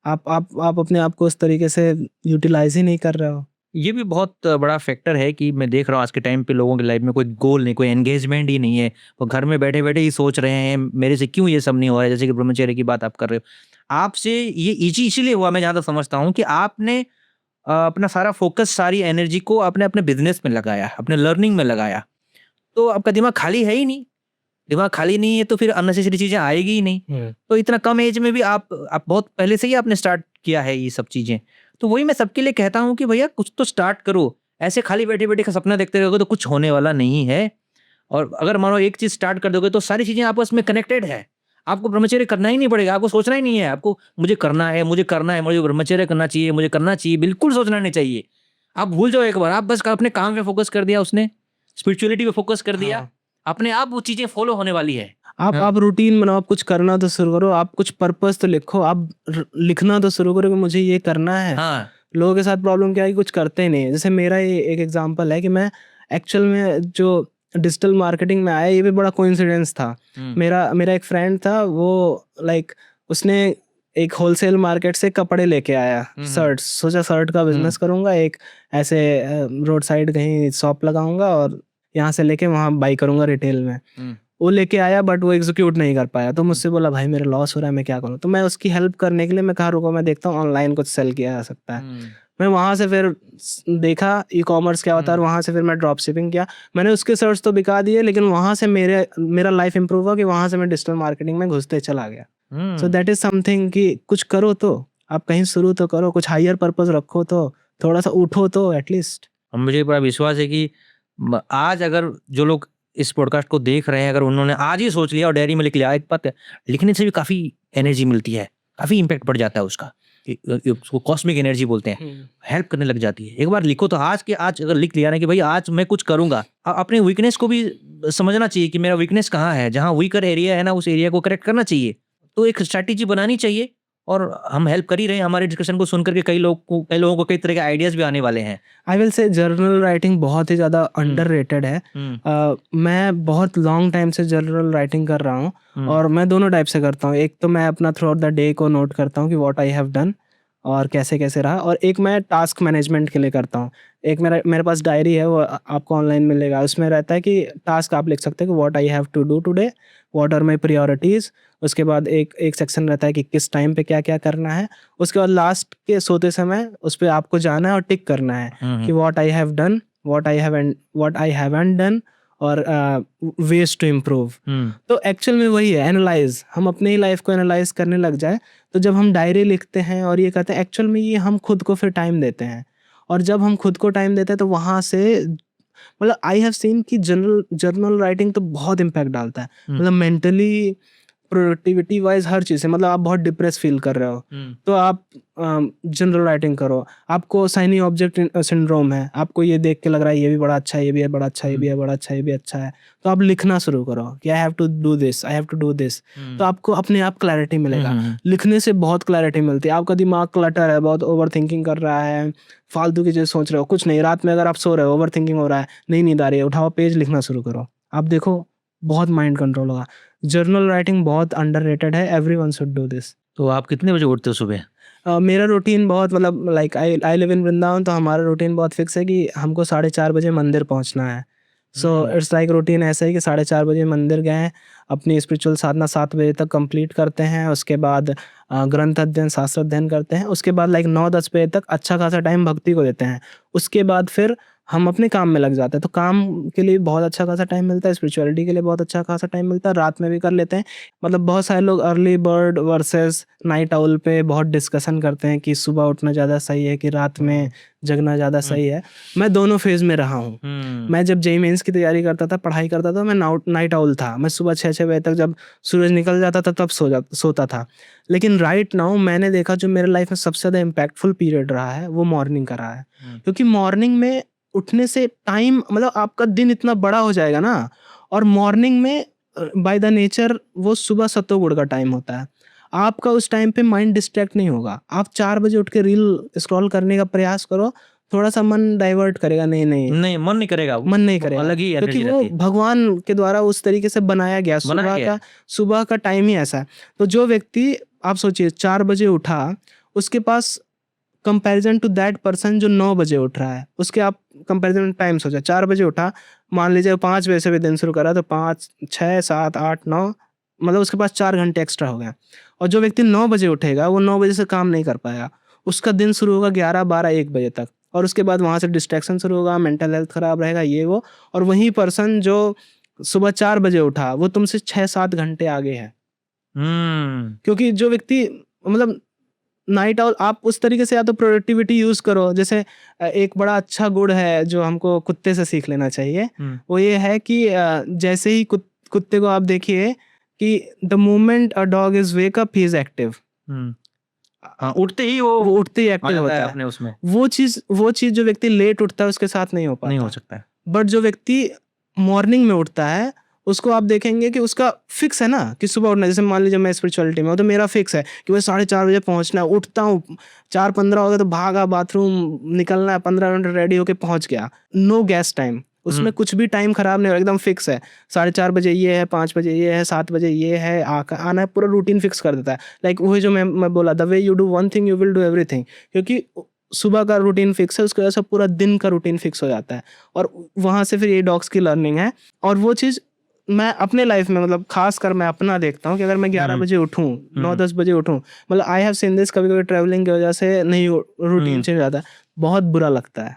आप अपने आप को उस तरीके से यूटिलाइज ही नहीं कर रहे हो। ये भी बहुत बड़ा फैक्टर है कि मैं देख रहा हूँ आज के टाइम पे लोगों की लाइफ में कोई गोल नहीं, कोई एंगेजमेंट ही नहीं है। वो घर में बैठे-बैठे ही सोच रहे हैं मेरे से क्यों ये सब नहीं हो रहा है, जैसे कि ब्रह्मचर्य की बात आप कर रहे हो। आपसे ये ईज़ी इसीलिए हुआ, मैं जहाँ तक समझता हूँ कि आपने अपना सारा फ़ोकस, सारी एनर्जी को आपने अपने बिज़नेस में लगाया, अपने लर्निंग में लगाया। तो आपका दिमाग खाली है ही नहीं। दिमाग खाली नहीं है तो फिर अननेसेसरी चीज़ें आएगी ही नहीं। तो इतना कम एज में भी आप बहुत पहले से ही आपने स्टार्ट किया है ये सब चीज़ें। तो वही मैं सबके लिए कहता हूँ कि भैया कुछ तो स्टार्ट करो। ऐसे खाली बैठे-बैठे का सपना देखते रहोगे तो कुछ होने वाला नहीं है। और अगर मानो एक चीज़ स्टार्ट कर दोगे तो सारी चीज़ें आपस में कनेक्टेड है। आपको ब्रह्मचर्य करना ही नहीं पड़ेगा, आपको सोचना ही नहीं है, आपको मुझे करना है, मुझे करना है, मुझे ब्रह्मचर्य करना चाहिए, मुझे करना चाहिए, बिल्कुल सोचना नहीं चाहिए। आप भूल जाओ एक बार, आप बस अपने काम पे फ़ोकस कर दिया उसने, स्पिरिचुअलिटी पे फ़ोकस कर दिया, हाँ। अपने आप वो चीज़ें फ़ॉलो होने वाली है। आप रूटीन बनाओ, आप कुछ करना तो शुरू करो, आप कुछ पर्पस तो लिखो, आप लिखना तो शुरू करो कि मुझे ये करना है। हाँ। लोगों के साथ प्रॉब्लम क्या है कि कुछ करते ही नहीं है। जैसे मेरा ये एक एग्जांपल है कि मैं एक्चुअल में जो डिजिटल मार्केटिंग में आया, ये भी बड़ा कोइंसिडेंस था। मेरा एक फ्रेंड था, वो लाइक उसने एक होलसेल मार्केट से कपड़े लेके आया, शर्ट, सोचा शर्ट का बिजनेस करूंगा, एक ऐसे रोड साइड कहीं शॉप लगाऊंगा और यहाँ से लेके वहाँ बाई करूंगा रिटेल में। वो लेके आया बट वो एग्जीक्यूट नहीं कर पाया, तो मुझसे बोला भाई मेरा लॉस हो रहा है, मैं क्या करूँ? तो मैं उसकी हेल्प करने के लिए मैं कहा रुको मैं देखता हूँ ऑनलाइन कुछ सेल किया जा सकता है। मैं वहाँ से फिर देखा ई कॉमर्स क्या होता है, और वहाँ से फिर मैं ड्रॉप शिपिंग किया। मैंने उसके सर्च तो बिका दिए, लेकिन वहाँ से मेरा लाइफ इंप्रूव हुआ कि वहाँ से मैं डिजिटल मार्केटिंग में घुसते चला गया। सो दैट इज समथिंग कि कुछ करो तो, आप कहीं शुरू तो करो, कुछ हायर पर्पस रखो, तो थोड़ा सा उठो तो एटलीस्ट। मुझे बड़ा विश्वास है कि आज अगर जो लोग इस पॉडकास्ट को देख रहे हैं, अगर उन्होंने आज ही सोच लिया और डायरी में लिख लिया, एक बात है, लिखने से भी काफ़ी एनर्जी मिलती है, काफ़ी इम्पैक्ट पड़ जाता है उसका, उसको कॉस्मिक एनर्जी बोलते हैं, हेल्प करने लग जाती है। एक बार लिखो तो आज के आज अगर लिख लिया ना कि भाई आज मैं कुछ करूंगा, अपने वीकनेस को भी समझना चाहिए कि मेरा वीकनेस कहाँ है, जहाँ वीकर एरिया है ना उस एरिया को करेक्ट करना चाहिए। तो एक स्ट्रैटेजी बनानी चाहिए, और हम हेल्प कर ही रहे हैं। हमारे डिस्कशन को सुनकर के कई लोगों को कई तरह के आइडियाज भी आने वाले हैं। I will say journal writing बहुत ही ज़्यादा अंडररेटेड है। मैं बहुत लॉन्ग टाइम से जर्नल राइटिंग कर रहा हूँ, और मैं दोनों टाइप से करता हूँ। एक तो मैं अपना थ्रू आउट द डे को नोट करता हूँ कि व्हाट आई हैव डन और कैसे कैसे रहा, और एक मैं टास्क मैनेजमेंट के लिए करता हूँ। एक मेरे पास डायरी है, वो आपको ऑनलाइन मिलेगा। उसमें रहता है कि टास्क आप लिख सकते हैं कि what I have to do today, what are my priorities. उसके बाद एक सेक्शन रहता है कि किस टाइम पे क्या क्या करना है। उसके बाद लास्ट के सोते समय उस पर आपको जाना है और टिक करना है कि what I have done, what I haven't done, और वेज टू इम्प्रूव। तो एक्चुअल में वही है, एनालाइज। हम अपने ही लाइफ को एनालाइज करने लग जाए तो जब हम डायरी लिखते हैं और ये कहते हैं, एक्चुअल में ये हम खुद को फिर टाइम देते हैं। और जब हम खुद को टाइम देते हैं तो वहाँ से मतलब आई हैव सीन कि जर्नल राइटिंग तो बहुत इम्पैक्ट डालता है। मतलब मेंटली, प्रोडक्टिविटी वाइज, हर चीज़ से। मतलब आप बहुत डिप्रेस फील कर रहे हो तो आप जनरल राइटिंग करो। आपको साइनी ऑब्जेक्ट सिंड्रोम है, आपको ये देख के लग रहा है ये भी बड़ा अच्छा है, ये भी है बड़ा अच्छा है, ये भी है बड़ा अच्छा है, ये भी अच्छा है, तो आप लिखना शुरू करो कि I have to do this, I have to do this. तो आपको अपने आप क्लैरिटी मिलेगा। लिखने से बहुत क्लैरिटी मिलती है। आपका दिमाग क्लटर है, बहुत ओवर थिंकिंग कर रहा है, फालतू की चीज़ सोच रहे हो, कुछ नहीं। रात में अगर आप सो रहे हो, ओवर थिंकिंग हो रहा है, नहीं नींद आ रही है, उठाओ पेज, लिखना शुरू करो, आप देखो बहुत माइंड कंट्रोल होगा। जर्नल राइटिंग बहुत अंडररेटेड है, एवरीवन शुड डू दिस। तो आप कितने बजे उठते हो सुबह? मेरा रूटीन बहुत, मतलब like I live in Vrindavan, तो हमारा रूटीन बहुत फिक्स है कि हमको 4:30 बजे मंदिर पहुंचना है। सो इट्स लाइक रूटीन ऐसा है कि 4:30 बजे मंदिर गए, अपनी स्पिरिचुअल साधना 7 बजे तक कंप्लीट करते हैं। उसके बाद ग्रंथ अध्ययन, शास्त्र अध्ययन करते हैं। उसके बाद लाइक 9-10 बजे तक अच्छा खासा टाइम भक्ति को देते हैं। उसके बाद फिर हम अपने काम में लग जाते हैं। तो काम के लिए बहुत अच्छा खासा टाइम मिलता है, स्पिरिचुअलिटी के लिए बहुत अच्छा खासा टाइम मिलता है, रात में भी कर लेते हैं। मतलब बहुत सारे लोग early bird versus night owl पे बहुत डिस्कशन करते हैं कि सुबह उठना ज़्यादा सही है कि रात में जगना ज़्यादा सही है। मैं दोनों फेज में रहा हूँ। मैं जब जेईई मेंस की तैयारी करता था, पढ़ाई करता था, मैं नाइट आउल था। मैं सुबह 6 बजे तक जब सूरज निकल जाता था तब सोता था। लेकिन राइट नाउ मैंने देखा जो मेरे लाइफ में सबसे ज़्यादा इम्पैक्टफुल पीरियड रहा है वो मॉर्निंग का रहा है। क्योंकि मॉर्निंग में उठने से टाइम, मतलब आपका दिन इतना बड़ा हो जाएगा ना। और मॉर्निंग में बाय द नेचर वो सुबह सत्वगुण का टाइम होता है। आपका उस टाइम पे माइंड डिस्ट्रैक्ट नहीं होगा। आप 4 बजे उठ के रील स्क्रॉल करने का प्रयास करो, थोड़ा-सा मन डाइवर्ट करेगा, नहीं, मन नहीं करेगा, मन नहीं करेगा। अलग ही क्योंकि एनर्जी वो रहती है। भगवान के द्वारा उस तरीके से बनाया गया, सुबह का टाइम ही ऐसा है। तो जो व्यक्ति, आप सोचिए 4 बजे उठा, उसके पास कंपैरिजन टू दैट पर्सन जो 9 बजे उठ रहा है, उसके आप कंपैरिजन टाइम सोचा, 4 बजे उठा, मान लीजिए 5 बजे से भी दिन शुरू करा तो 5, 6, 7, 8, 9, मतलब उसके पास 4 घंटे एक्स्ट्रा हो गया। और जो व्यक्ति 9 बजे उठेगा वो 9 बजे से काम नहीं कर पाएगा, उसका दिन शुरू होगा 11, 12, 1 बजे तक, और उसके बाद वहाँ से डिस्ट्रैक्शन शुरू होगा, मेंटल हेल्थ खराब रहेगा, ये वो। और वही पर्सन जो सुबह 4 बजे उठा वो तुमसे 6-7 घंटे आगे है। क्योंकि जो व्यक्ति मतलब नाइट आउल, आप उस तरीके से या तो प्रोडक्टिविटी यूज करो। जैसे एक बड़ा अच्छा गुण है जो हमको कुत्ते से सीख लेना चाहिए, वो ये है कि जैसे ही कुत्ते को आप देखिए कि the moment a dog is wake up he is active, उठते ही वो उठते ही एक्टिव होता है अपने उसमें। वो चीज जो व्यक्ति लेट उठता है उसके साथ नहीं हो पाता, नहीं हो सकता है। बट जो व्यक्ति मॉर्निंग में उठता है उसको आप देखेंगे कि उसका फिक्स है ना कि सुबह उठना। जैसे मान लीजिए मैं स्पिरिचुअलिटी में हूँ तो मेरा फिक्स है कि मैं 4:30 बजे पहुँचना है, उठता हूँ 4:15 हो गया तो भागा बाथरूम निकलना है, 15 मिनट रेडी होके पहुँच गया, नो गैस टाइम, उसमें कुछ भी टाइम खराब नहीं हो, एकदम फिक्स है। 4:30 बजे ये है, 5 बजे ये है, 7 बजे ये है, आना है, पूरा रूटीन फिक्स कर देता है। लाइक वही जो मैं बोला, the way you do one thing you will do everything, क्योंकि सुबह का रूटीन फिक्स है, उसकी वजह से पूरा दिन का रूटीन फिक्स हो जाता है। और वहाँ से फिर ये डॉग्स की लर्निंग है। और वो चीज़ मैं अपने लाइफ में मतलब खास कर मैं अपना देखता हूँ कि अगर मैं 11 बजे उठूँ, 9-10 बजे उठूँ, मतलब आई हैव सीन दिस, कभी कभी ट्रैवलिंग की वजह से नहीं रूटीन चेंज हो जाता है, बहुत बुरा लगता है,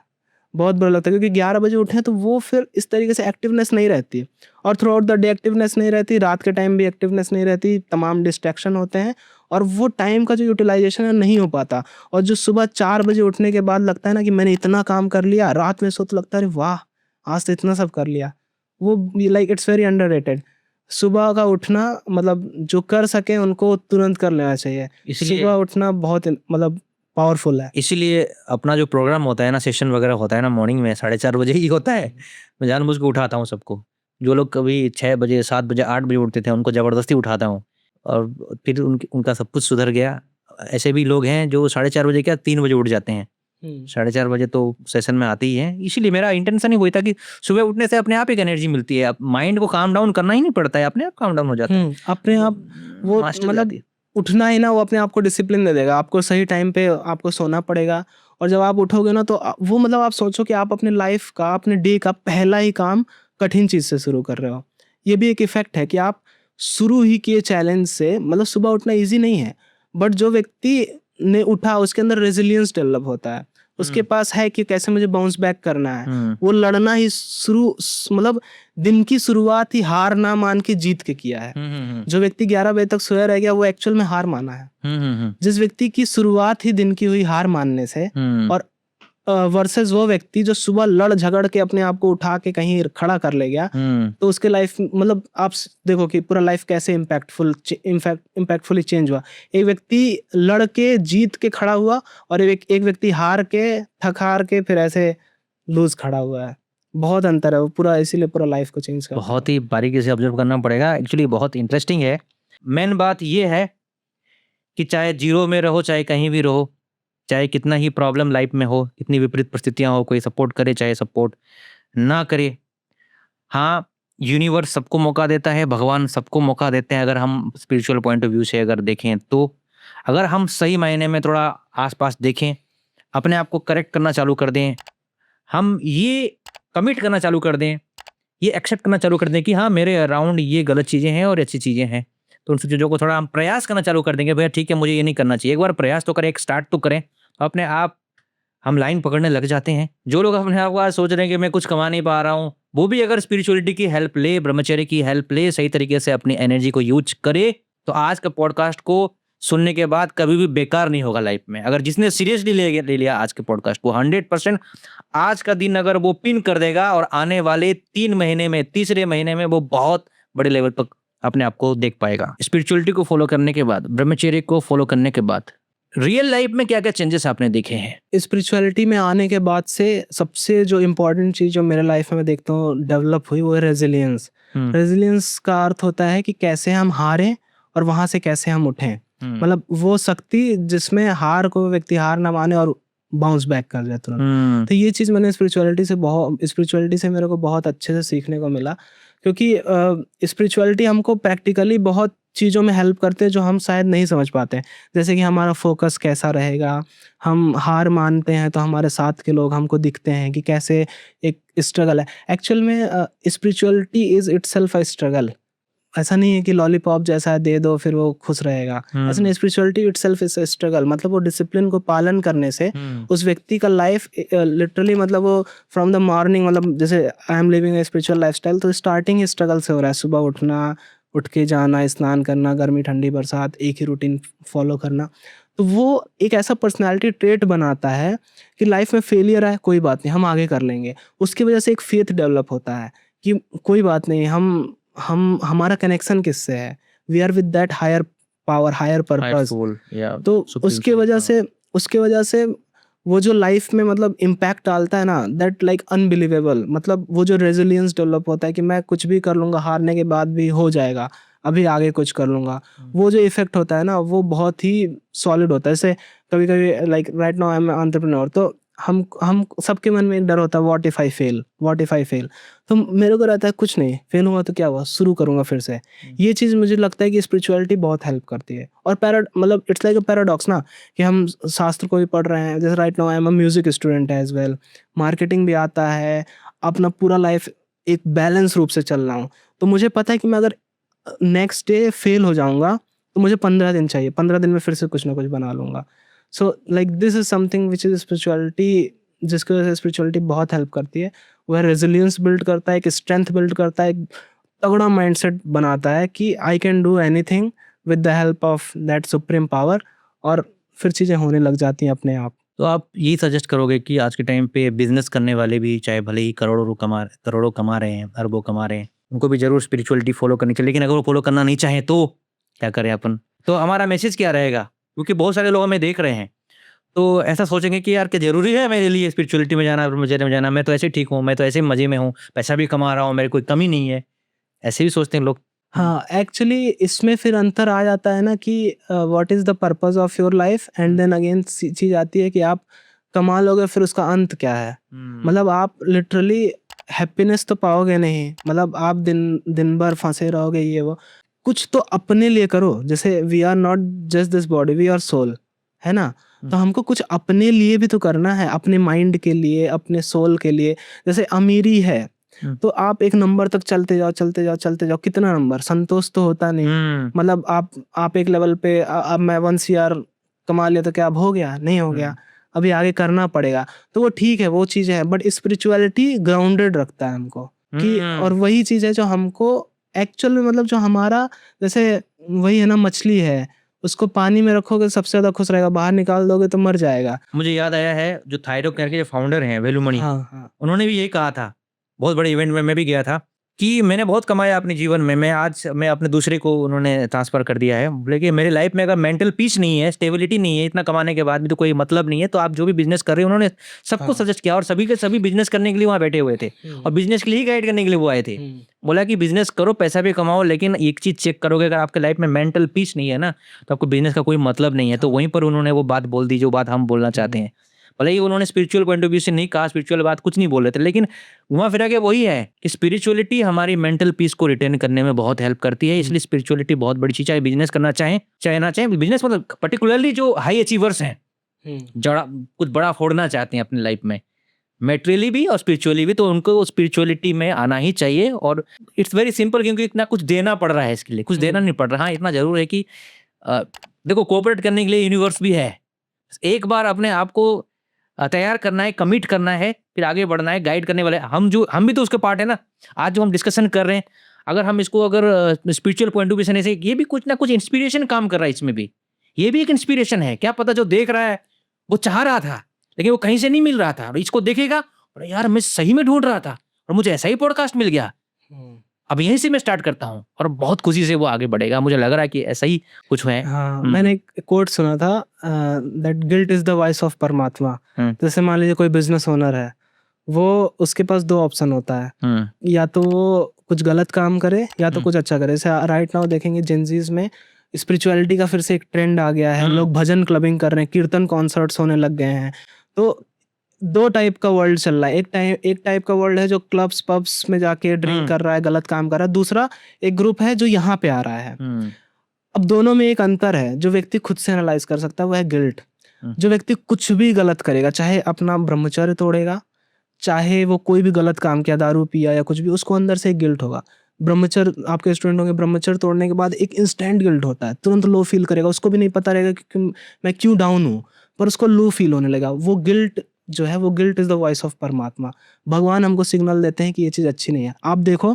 बहुत बुरा लगता है। क्योंकि 11 बजे उठे तो वो फिर इस तरीके से एक्टिवनेस नहीं रहती, और through out the day activeness नहीं रहती, रात के टाइम भी एक्टिवनेस नहीं रहती, तमाम डिस्ट्रैक्शन होते हैं, और वो टाइम का जो यूटिलाइजेशन है नहीं हो पाता। और जो सुबह 4 बजे उठने के बाद लगता है ना कि मैंने इतना काम कर लिया, रात में सो तो लगता है अरे वाह आज तो इतना सब कर लिया, वो लाइक इट्स वेरी अंडररेटेड। सुबह का उठना मतलब जो कर सके उनको तुरंत कर लेना चाहिए। सुबह उठना बहुत मतलब पावरफुल है। इसीलिए अपना जो प्रोग्राम होता है ना, सेशन वगैरह होता है ना, मॉर्निंग में 4:30 बजे ही होता है। मैं जानबूझ के उठाता हूँ सबको, जो लोग कभी 6 बजे 7 बजे 8 बजे उठते थे उनको ज़बरदस्ती उठाता हूँ, और फिर उनका सब कुछ सुधर गया। ऐसे भी लोग हैं जो 4:30 बजे क्या 3 बजे उठ जाते हैं, 4:30 बजे तो सेशन में आते ही हैं। इसीलिए मेरा इंटेंशन ही वही था कि सुबह उठने से अपने आप एक एनर्जी मिलती है, माइंड को काम डाउन करना ही नहीं पड़ता है, अपने आप काम डाउन हो जाता है अपने आप। वो मतलब उठना ही ना, वो अपने आप को डिसिप्लिन दे देगा। आपको सही टाइम पे आपको सोना पड़ेगा, और जब आप उठोगे ना तो वो मतलब आप सोचो कि आप अपने लाइफ का, अपने डे का पहला ही काम कठिन चीज से शुरू कर रहे हो। ये भी एक इफेक्ट है कि आप शुरू ही किए चैलेंज से। मतलब सुबह उठना इजी नहीं है, बट जो व्यक्ति ने उठा उसके अंदर रेजिलियंस डेवलप होता है, उसके पास है कि कैसे मुझे बाउंस बैक करना है। वो लड़ना ही मतलब दिन की शुरुआत ही हार ना मान के जीत के किया है। जो व्यक्ति 11 बजे तक सोया रह गया वो एक्चुअल में हार माना है। जिस व्यक्ति की शुरुआत ही दिन की हुई हार मानने से, और वर्सेस वो व्यक्ति जो सुबह लड़ झगड़ के अपने आप को उठा के कहीं खड़ा कर ले गया, तो उसके लाइफ मतलब आप देखो कि पूरा लाइफ कैसे इम्पैक्टफुली चेंज हुआ। एक व्यक्ति लड़ के जीत के खड़ा हुआ, और एक व्यक्ति हार के थक हार के फिर ऐसे लूज खड़ा हुआ है। बहुत अंतर है वो पूरा, इसीलिए पूरा लाइफ को चेंज करता है। बहुत ही बारीकी से ऑब्जर्व करना पड़ेगा, एक्चुअली बहुत इंटरेस्टिंग है। मेन बात ये है कि चाहे जीरो में रहो चाहे कहीं भी रहो, चाहे कितना ही प्रॉब्लम लाइफ में हो, कितनी विपरीत परिस्थितियां हो, कोई सपोर्ट करे चाहे सपोर्ट ना करे, हाँ यूनिवर्स सबको मौका देता है, भगवान सबको मौका देते हैं। अगर हम स्पिरिचुअल पॉइंट ऑफ व्यू से अगर देखें तो, अगर हम सही मायने में थोड़ा आसपास देखें, अपने आप को करेक्ट करना चालू कर दें, हम ये कमिट करना चालू कर दें, ये एक्सेप्ट करना चालू कर दें कि हाँ मेरे अराउंड ये गलत चीज़ें हैं और अच्छी चीज़ें हैं, तो उन सब चीज़ों को थोड़ा हम प्रयास करना चालू कर देंगे, भैया ठीक है मुझे ये नहीं करना चाहिए, एक बार प्रयास तो करें, एक स्टार्ट तो करें, अपने आप हम लाइन पकड़ने लग जाते हैं। जो लोग अपने आप को आज सोच रहे हैं कि मैं कुछ कमा नहीं पा रहा हूँ, वो भी अगर स्पिरिचुअलिटी की हेल्प ले, ब्रह्मचर्य की हेल्प ले, सही तरीके से अपनी एनर्जी को यूज करे, तो आज का पॉडकास्ट को सुनने के बाद कभी भी बेकार नहीं होगा लाइफ में। अगर जिसने सीरियसली ले लिया आज के पॉडकास्ट को, 100% आज का दिन अगर वो पिन कर देगा, और आने वाले 3 महीने में, तीसरे महीने में वो बहुत बड़े लेवल पर अपने आप को देख पाएगा। स्पिरिचुअलिटी को फॉलो करने के बाद, ब्रह्मचर्य को फॉलो करने के बाद रियल लाइफ में क्या क्या चेंजेस आपने देखे हैं? स्पिरिचुअलिटी में आने के बाद से सबसे जो इम्पोर्टेंट चीज़ जो मेरे लाइफ में मैं देखता हूँ डेवलप हुई, वो है रेजिलियंस। रेजिलियंस का अर्थ होता है कि कैसे हम हारें और वहाँ से कैसे हम उठें। मतलब वो शक्ति जिसमें हार को व्यक्ति हार ना माने और बाउंस बैक कर जाए तुरंत। तो ये चीज़ मैंने स्पिरिचुअलिटी से मेरे को बहुत अच्छे से सीखने को मिला, क्योंकि स्पिरिचुअलिटी हमको प्रैक्टिकली बहुत चीज़ों में हेल्प करते हैं जो हम शायद नहीं समझ पाते हैं। जैसे कि हमारा फोकस कैसा रहेगा, हम हार मानते हैं तो हमारे साथ के लोग हमको दिखते हैं कि कैसे एक स्ट्रगल है। एक्चुअल में spirituality is itself a struggle. ऐसा नहीं है कि लॉलीपॉप जैसा दे दो फिर वो खुश रहेगा, ऐसा नहीं। Spirituality itself is a struggle, मतलब वो डिसिप्लिन को पालन करने से उस व्यक्ति का लाइफ लिटरली, मतलब वो फ्रॉम द मॉर्निंग, मतलब जैसे I am living a spiritual lifestyle, तो स्टार्टिंग ही स्ट्रगल से हो रहा है। सुबह उठना, उठ के जाना, स्नान करना, गर्मी ठंडी बरसात, एक ही रूटीन फॉलो करना। तो वो एक ऐसा पर्सनालिटी ट्रेट बनाता है कि लाइफ में फेलियर आए कोई बात नहीं, हम आगे कर लेंगे। उसकी वजह से एक फेथ डेवलप होता है कि कोई बात नहीं, हम हमारा कनेक्शन किससे है, we are with that higher power, higher purpose. तो उसके वजह से वो जो लाइफ में मतलब इम्पैक्ट डालता है ना, दैट लाइक अनबिलीवेबल। मतलब वो जो रेजिलियंस डेवलप होता है कि मैं कुछ भी कर लूँगा, हारने के बाद भी हो जाएगा, अभी आगे कुछ कर लूँगा, वो जो इफेक्ट होता है ना, वो बहुत ही सॉलिड होता है। जैसे कभी कभी like right now I M entrepreneur, तो हम सबके मन में एक डर होता है, व्हाट इफ आई फेल। तो मेरे को रहता है कुछ नहीं, फेल हुआ तो क्या हुआ, शुरू करूँगा फिर से। ये चीज़ मुझे लगता है कि स्पिरिचुअलिटी बहुत हेल्प करती है। और मतलब इट्स लाइक अ पैराडॉक्स ना, कि हम शास्त्र को भी पढ़ रहे हैं। जैसे right now I am a music student as well, marketing भी आता है, अपना पूरा लाइफ एक बैलेंस रूप से चल रहा हूँ। तो मुझे पता है कि मैं अगर नेक्स्ट डे फेल हो जाऊँगा तो मुझे 15 दिन चाहिए, 15 दिन में फिर से कुछ ना कुछ बना लूँगा। So like this is something which is spirituality, जिसकी वजह से स्पिरिचुअलिटी बहुत हेल्प करती है। वह रेजिलियंस बिल्ड करता है, एक स्ट्रेंथ बिल्ड करता है, एक तगड़ा माइंडसेट बनाता है कि I can do anything with the help of that supreme power, और फिर चीज़ें होने लग जाती हैं अपने आप। तो आप यही सजेस्ट करोगे कि आज के टाइम पे बिजनेस करने वाले भी, चाहे भले ही करोड़ों कमा रहे हैं, अरबों कमा रहे हैं, उनको भी जरूर स्पिरिचुअलिटी फॉलो करनी चाहिए। लेकिन अगर वो फॉलो करना नहीं चाहें तो क्या करें अपन? तो हमारा मैसेज क्या रहेगा? क्योंकि बहुत सारे लोग हमें देख रहे हैं, तो ऐसा सोचेंगे कि यार क्या जरूरी है मेरे लिए स्पिरिचुअलिटी में जाना, मैं तो ऐसे ठीक हूँ, मैं तो ऐसे मजे में हूँ, पैसा भी कमा रहा हूँ, मेरे कोई कमी नहीं है, ऐसे भी सोचते हैं लोग। हाँ, एक्चुअली इसमें फिर अंतर आ जाता है ना कि what is the purpose of your life, and then again चीज़ आती है कि आप कमा लोगे फिर उसका अंत क्या है। मतलब आप लिटरली हैप्पीनेस तो पाओगे नहीं, मतलब आप दिन भर फंसे रहोगे, ये वो। कुछ तो अपने लिए करो। जैसे we are not just this body, we are soul, है ना। तो हमको कुछ अपने लिए भी तो करना है, अपने माइंड के लिए, अपने सोल के लिए। जैसे अमीरी है तो आप एक नंबर तक चलते जाओ, कितना नंबर, संतोष तो होता नहीं। मतलब आप एक लेवल पे, अब मैं 1 CR कमा लिया तो क्या अब हो गया? नहीं हो गया, अभी आगे करना पड़ेगा। तो वो ठीक है, वो चीज़ है, बट स्पिरिचुअलिटी ग्राउंडेड रखता है हमको कि, और वही चीज़ है जो हमको एक्चुअल में, मतलब जो हमारा, जैसे वही है ना, मछली है, उसको पानी में रखोगे सबसे ज्यादा खुश रहेगा, बाहर निकाल दोगे तो मर जाएगा। मुझे याद आया है, जो थायरो केयर के जो फाउंडर हैं, वेलुमणि, हाँ। उन्होंने भी यही कहा था, बहुत बड़े इवेंट में मैं भी गया था, कि मैंने बहुत कमाया अपने जीवन में, मैं अपने दूसरे को उन्होंने ट्रांसफर कर दिया है, लेकिन मेरे लाइफ में अगर मेंटल पीस नहीं है, स्टेबिलिटी नहीं है, इतना कमाने के बाद भी तो कोई मतलब नहीं है। तो आप जो भी बिजनेस कर रहे हो, उन्होंने सबको सजेस्ट किया, और सभी के सभी बिजनेस करने के लिए वहाँ बैठे हुए थे, और बिजनेस के लिए ही गाइड करने के लिए वो आए थे। बोला कि बिजनेस करो, पैसा भी कमाओ, लेकिन एक चीज चेक करोगे, अगर आपके लाइफ में मेंटल पीस नहीं है ना, तो आपको बिजनेस का कोई मतलब नहीं है। तो वहीं पर उन्होंने वो बात बोल दी जो बात हम बोलना चाहते हैं। भले ही उन्होंने स्पिरिचुअल पॉइंट ऑफ व्यू से नहीं कहा, स्पिरिचुअल बात कुछ नहीं बोल रहे थे, लेकिन घुमा फिरा के वही है कि स्पिरिचुअलिटी हमारी मेंटल पीस को रिटेन करने में बहुत हेल्प करती है। इसलिए स्पिरिचुअलिटी बहुत बड़ी चीज, चाहे बिजनेस करना चाहे चाहे ना चाहे। बिजनेस मतलब पर्टिकुलरली जो हाई अचीवर्स हैं, कुछ बड़ा फोड़ना चाहते हैं अपनी लाइफ में, मेटेरियली भी और स्पिरिचुअली भी, तो उनको स्पिरिचुअलिटी में आना ही चाहिए। और इट्स वेरी सिंपल, क्योंकि इतना कुछ देना पड़ रहा है, इसके लिए कुछ देना नहीं पड़ रहा। हाँ, इतना जरूर है कि देखो, कोऑपरेट करने के लिए यूनिवर्स भी है। एक बार अपने आप को तैयार करना है, कमिट करना है, फिर आगे बढ़ना है। गाइड करने वाले हम भी तो उसके पार्ट है ना। आज जो हम डिस्कशन कर रहे हैं, अगर हम इसको अगर स्पिरिचुअल पॉइंट ऑफ व्यू से, ये भी कुछ ना कुछ इंस्पिरेशन काम कर रहा है, इसमें भी ये भी एक इंस्पिरेशन है। क्या पता जो देख रहा है वो चाह रहा था, लेकिन वो कहीं से नहीं मिल रहा था, और इसको देखेगा और यार मैं सही में ढूंढ रहा था और मुझे ऐसा ही पॉडकास्ट मिल गया, अब यहीं से मैं स्टार्ट करता हूँ, और बहुत खुशी से वो आगे बढ़ेगा। मुझे लग रहा है कि ऐसा ही कुछ है। हाँ, मैंने एक कोट सुना था, that guilt is the voice of परमात्मा। जैसे मान लीजिए कोई बिजनेस ओनर है, वो उसके पास 2 ऑप्शन होता है, या तो वो कुछ गलत काम करे या तो कुछ अच्छा करे। जैसे राइट नाउ देखेंगे जेनजीज में स्पिरिचुअलिटी का फिर से एक ट्रेंड आ गया है, लोग भजन क्लबिंग कर रहे हैं, कीर्तन कॉन्सर्ट्स होने लग गए हैं। तो 2 टाइप का वर्ल्ड चल रहा है। एक टाइप का वर्ल्ड है जो क्लब्स पब्स में जाके ड्रिंक कर रहा है, गलत काम कर रहा है। दूसरा एक ग्रुप है जो यहाँ पे आ रहा है। अब दोनों में एक अंतर है जो व्यक्ति खुद से एनालाइज कर सकता है, वो है गिल्ट। जो व्यक्ति कुछ भी गलत करेगा, चाहे अपना ब्रह्मचर्य तोड़ेगा, चाहे वो कोई भी गलत काम किया, दारू पिया या कुछ भी, उसको अंदर से एक गिल्ट होगा। ब्रह्मचर्य, आपके स्टूडेंट होंगे, ब्रह्मचर्य तोड़ने के बाद एक इंस्टेंट गिल्ट होता है, तुरंत लो फील करेगा, उसको भी नहीं पता रहेगा कि मैं क्यों डाउन हूँ, पर उसको लो फील होने लगा। वो गिल्ट जो है, वो guilt is the voice of परमात्मा। भगवान हमको सिग्नल देते हैं कि ये चीज़ अच्छी नहीं है। आप देखो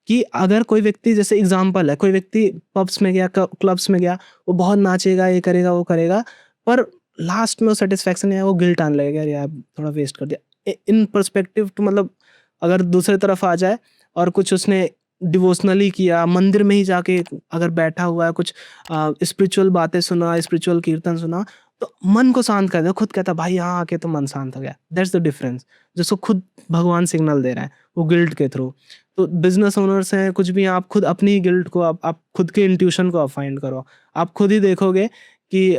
कि अगर कोई व्यक्ति, जैसे एग्जाम्पल है, कोई व्यक्ति पब्स में गया, क्लब्स में गया, वो बहुत नाचेगा, ये करेगा, वो करेगा, पर लास्ट में वो सेटिस्फैक्शन नहीं है, वो गिल्ट आने लगेगा, यार थोड़ा वेस्ट कर दिया। इन पर्सपेक्टिव टू, मतलब अगर दूसरे तरफ आ जाए और कुछ उसने डिवोशनली किया, मंदिर में ही जाके अगर बैठा हुआ है, कुछ स्पिरिचुअल बातें सुना, स्पिरिचुअल कीर्तन सुना, तो मन को शांत कर दे, खुद कहता भाई यहाँ आके तो मन शांत हो गया। दैट्स द डिफरेंस, जिसको खुद भगवान सिग्नल दे रहे हैं, वो गिल्ट के थ्रू। तो बिजनेस ओनर्स हैं, कुछ भी, आप खुद अपनी ही गिल्ट को, आप खुद के इंट्यूशन को आप फाइंड करो। आप खुद ही देखोगे कि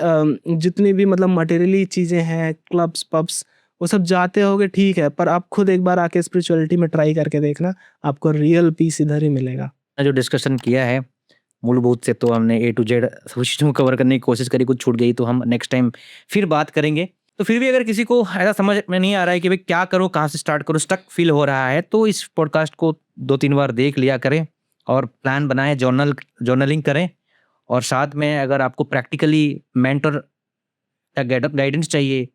जितनी भी मतलब मटेरियली चीज़ें हैं, क्लब्स पब्स, वो सब जाते होगे, ठीक है, पर आप खुद एक बार आके स्पिरिचुअलिटी में ट्राई करके देखना, आपको रियल पीस इधर ही मिलेगा। जो डिस्कशन किया है मूलभूत से, तो हमने A to Z सब चीज़ों को कवर करने की कोशिश करी, कुछ छूट गई तो हम नेक्स्ट टाइम फिर बात करेंगे। तो फिर भी अगर किसी को ऐसा समझ में नहीं आ रहा है कि भाई क्या करूँ, कहाँ से स्टार्ट करूँ, स्टक फील हो रहा है, तो इस पॉडकास्ट को 2-3 बार देख लिया करें और प्लान बनाएं, जर्नलिंग करें। और साथ में अगर आपको प्रैक्टिकली मेंटर या गाइडेंस चाहिए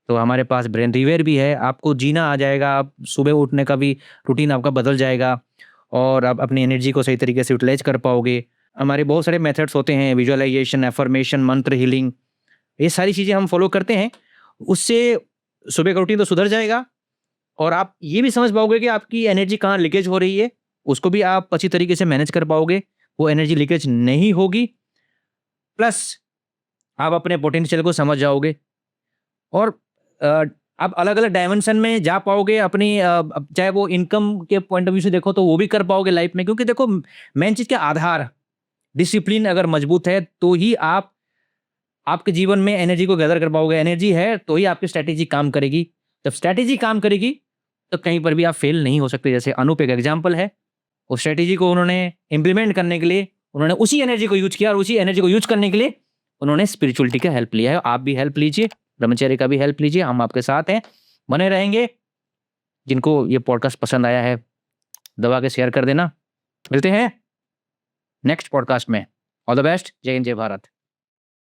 तो हमारे पास ब्रेन रिवेयर भी है, आपको जीना आ जाएगा, आप सुबह उठने का भी रूटीन आपका बदल जाएगा और आप अपनी एनर्जी को सही तरीके से यूटिलाइज कर पाओगे। हमारे बहुत सारे मेथड्स होते हैं, विजुअलाइजेशन, एफर्मेशन, मंत्र हीलिंग, ये सारी चीज़ें हम फॉलो करते हैं। उससे सुबह का रूटीन तो सुधर जाएगा और आप ये भी समझ पाओगे कि आपकी एनर्जी कहाँ लीकेज हो रही है, उसको भी आप अच्छी तरीके से मैनेज कर पाओगे, वो एनर्जी लीकेज नहीं होगी। प्लस आप अपने पोटेंशियल को समझ जाओगे और आप अलग-अलग डायमेंशन में जा पाओगे अपनी, चाहे वो इनकम के पॉइंट ऑफ व्यू से देखो तो वो भी कर पाओगे लाइफ में। क्योंकि देखो, मेन चीज़ क्या, आधार डिसिप्लिन अगर मजबूत है तो ही आप आपके जीवन में एनर्जी को गैदर कर पाओगे। एनर्जी है तो ही आपकी स्ट्रैटेजी काम करेगी। जब स्ट्रैटेजी काम करेगी तो कहीं पर भी आप फेल नहीं हो सकते। जैसे अनूप एक एग्जाम्पल है, उस स्ट्रैटेजी को उन्होंने इम्प्लीमेंट करने के लिए उन्होंने उसी एनर्जी को यूज किया और उसी एनर्जी को यूज करने के लिए उन्होंने स्पिरिचुअलिटी का हेल्प लिया है। आप भी हेल्प लीजिए, ब्रह्मचर्य का भी हेल्प लीजिए, हम आपके साथ हैं, बने रहेंगे। जिनको ये पॉडकास्ट पसंद आया है दबा के शेयर कर देना। मिलते हैं नेक्स्ट पॉडकास्ट में। All the best. जय हिंद, जय भारत।